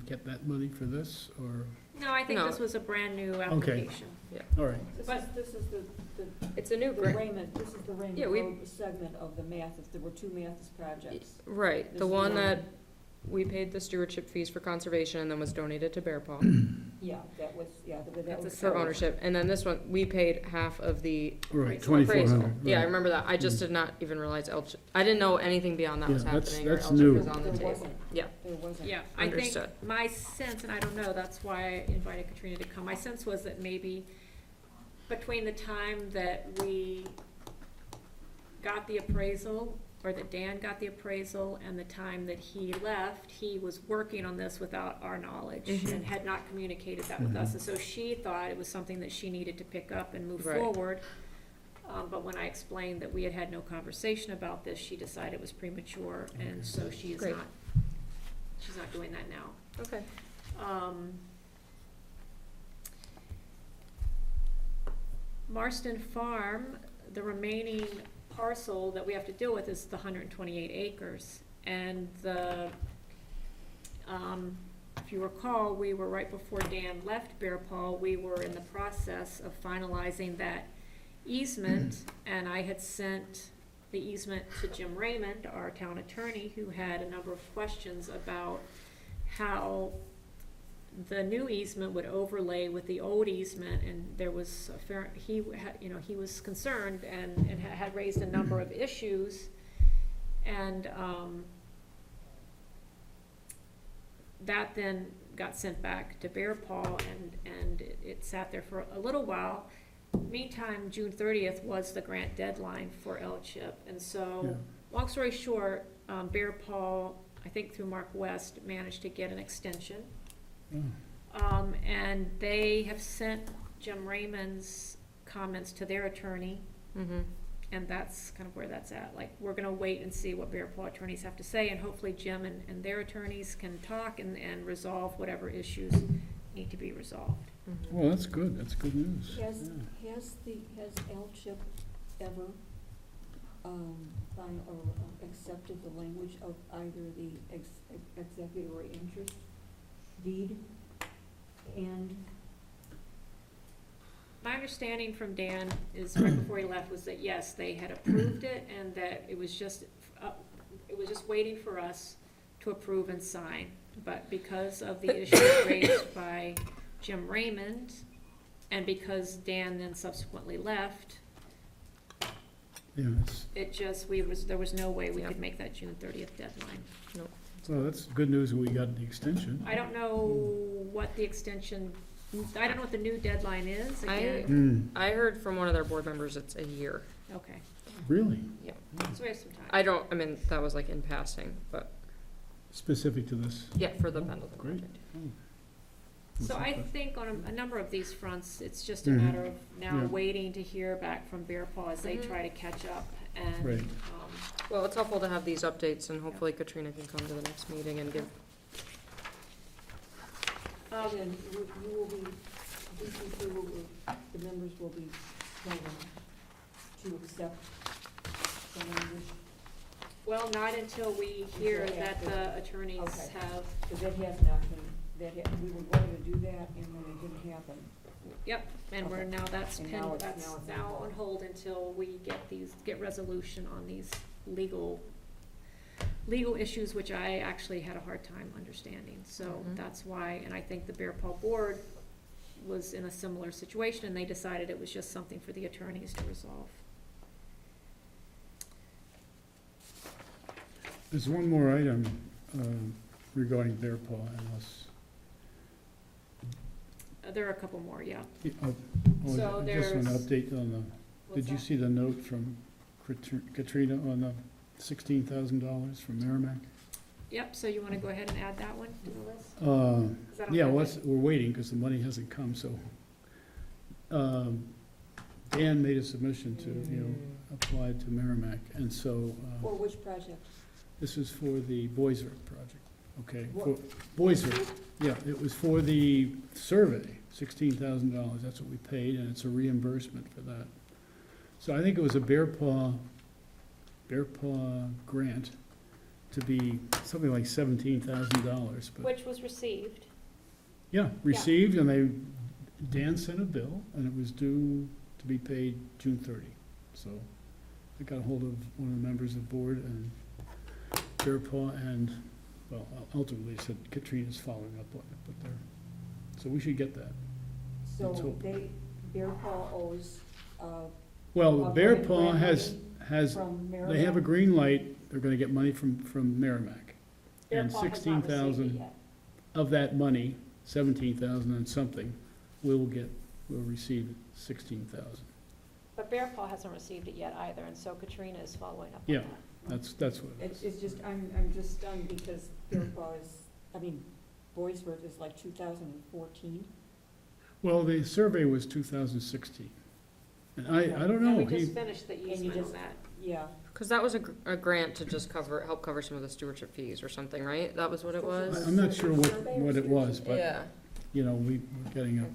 get that money for this, or, No, I think No. this was a brand-new application. all right. This is the It's a new the grant, Raymond, this is the Raymond Yeah, we- Road segment of the Mathis, there were two Mathis projects. right, This the is one the that we paid the stewardship fees for conservation and then was donated to Bear Paw Yeah, that was, that That's was. a for ownership. And then this one, we paid half of the Right, Appraisal. 2,400. Yeah, I right. remember that. I just Mm. did not even realize L-chip. I didn't know anything beyond that was Yeah, that's- happening or that's L-chip new. was on the There table. wasn't. Yeah, There wasn't. Yeah, I think Understood. my sense, and I don't know, that's why I invited Katrina to come, my sense was that maybe between the time that we got the appraisal, or that Dan got the appraisal, and the time that he left, he was working on this without our knowledge Mhm. and had not communicated that with us. Mhm. And so she thought it was something that she needed to pick up and move Right. forward. But when I explained that we had had no conversation about this, she decided it was premature, and so she's Great. not doing that now. okay. Marston Farm, the remaining parcel that we have to deal with is the 128 acres. And if you recall, we were right before Dan left Bear Paw, we were in the process of finalizing that easement, and I had sent the easement to Jim Raymond, our town attorney, who had a number of questions about how the new easement would overlay with the old easement, and there was a fair, he was concerned and had raised a number of issues. And, that then got sent back to Bear Paw, and it sat there for a little while. Meantime, June 30th was the grant deadline for L-CHIP, and so, long story short, Bear Paw, I think through Mark West, managed to get an extension. Oh. And they have sent Jim Raymond's comments to their attorney, Mm-hmm. and that's kind of where that's at. Like, we're gonna wait and see what Bear Paw attorneys have to say, and hopefully Jim and their attorneys can talk and resolve whatever issues need to be resolved. Mm-hmm. Well, that's good, that's good news. Has Yeah. has L-CHIP ever, found or accepted the language of either the executor interest deed and My understanding from Dan is, right before he left, was that yes, they had approved it, and that it was just waiting for us to approve and sign. But because of the issues raised by Jim Raymond, and because Dan then subsequently left, Yeah, it's, it just, there was no way we could make that June 30th deadline. well, that's good news, we got the extension. I don't know what the extension, I don't know what the new deadline is, I- again, Hmm, I heard from one of their board members it's a year. okay, really? so we have some time. I mean, that was like in passing, but Specific to this? yeah, for the Oh, Pendleton great. project. Oh. So That's I okay. think on a number of these fronts, it's just a Mhm. matter of now Yeah. waiting to hear back from Bear Paw as they Mhm. try to catch up and, Right. Well, it's helpful to have these updates, and hopefully Katrina can come to the next meeting and give, And you will be, DCC will, the members will be planning to accept the language, well, not until we hear Until that after. the attorneys Okay. have, because that has not been, we were going to do that, and then it didn't happen. yep, and we're Okay. now, that's And pinned, now it's- that's now it's now on on hold until we get resolution on these legal issues, which I actually had a hard time understanding, so Mhm. that's why, and I think the Bear Paw board was in a similar situation, and they decided it was just something for the attorneys to resolve. There's one more item regarding Bear Paw and us. There are a couple more, yeah. Oh, So just an there's- update on the, What's did you that? see the note from Katrina on the $16,000 from Merrimack? Yep, so you wanna go ahead and add that one to the list? 'Cause I don't Yeah, have well, it. we're waiting because the money hasn't come, so. Dan made a submission to, apply to Merrimack, and so, For which project? this is for the Boisert project, okay? What- For Boisert, yeah, it was for the survey, $16,000, that's what we paid, and it's a reimbursement for that. So I think it was a Bear Paw grant to be something like $17,000, but. Which was received. Yeah, received, and Dan sent a bill, and it was due to be paid June 30. So I got a hold of one of the members of the board and Bear Paw, and, well, ultimately said Katrina's following up on it, but so we should get that. Let's So hope. Bear Paw owes, Well, Well, Bear grant Paw money has, from they have a Merrimack? green light, they're gonna get money from Merrimack. Bear And Paw has not received it 16,000 yet. of that money, 17,000 and something, will receive 16,000. But Bear Paw hasn't received it yet either, and so Katrina is following up on Yeah. that. That's what it is. It's just, I'm just stunned because Bear Paw is, Boisvert is like 2014. Well, the survey was 2016. And I don't know, And we just he, finished the And you easement on just- that. Yeah. because that was a grant to just help cover some of the stewardship fees or something, right? That was what it was? I'm not sure what it was, but, Yeah, we're getting a, okay.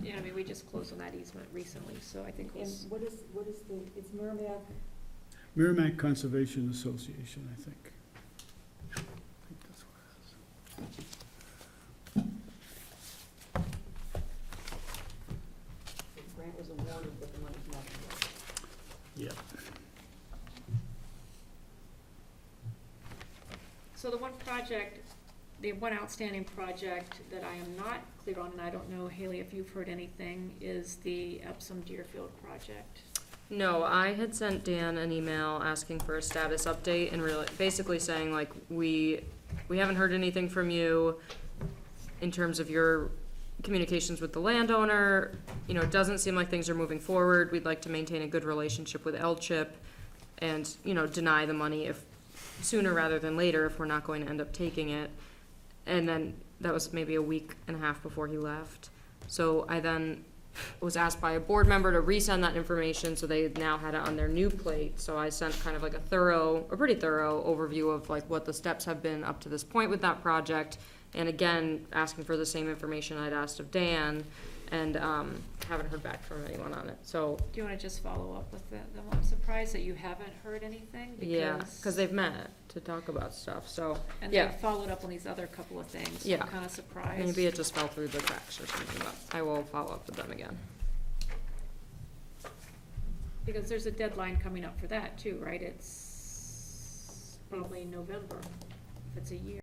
Yeah, I mean, we just closed on that easement recently, so I think it And was, what is it's Merrimack, Merrimack Conservation Association, I think. I think that's what it is. the grant was awarded, but the money's not yet. Yeah. so the one project, the one outstanding project that I am not clear on, and I don't know, Haley, if you've heard anything, is the Epsom Deerfield project. No, I had sent Dan an email asking for a status update and really, basically saying like, we haven't heard anything from you in terms of your communications with the landowner. It doesn't seem like things are moving forward. We'd like to maintain a good relationship with LCHIP and, deny the money if sooner rather than later if we're not going to end up taking it. And then that was maybe a week and a half before he left. So I then was asked by a board member to resend that information, so they now had it on their new plate. So I sent kind of like a pretty thorough overview of like what the steps have been up to this point with that project. And again, asking for the same information I'd asked of Dan, and haven't heard back from anyone on it. So, Do you wanna just follow up with them? I'm surprised that you haven't heard anything, yeah, because they've met to talk about stuff, so And yeah. they followed up on these other couple of things, so Yeah. I'm kinda surprised. Maybe it just fell through the cracks or something, but I will follow up with them again. Because there's a deadline coming up for that too, right? It's probably November, if it's a year.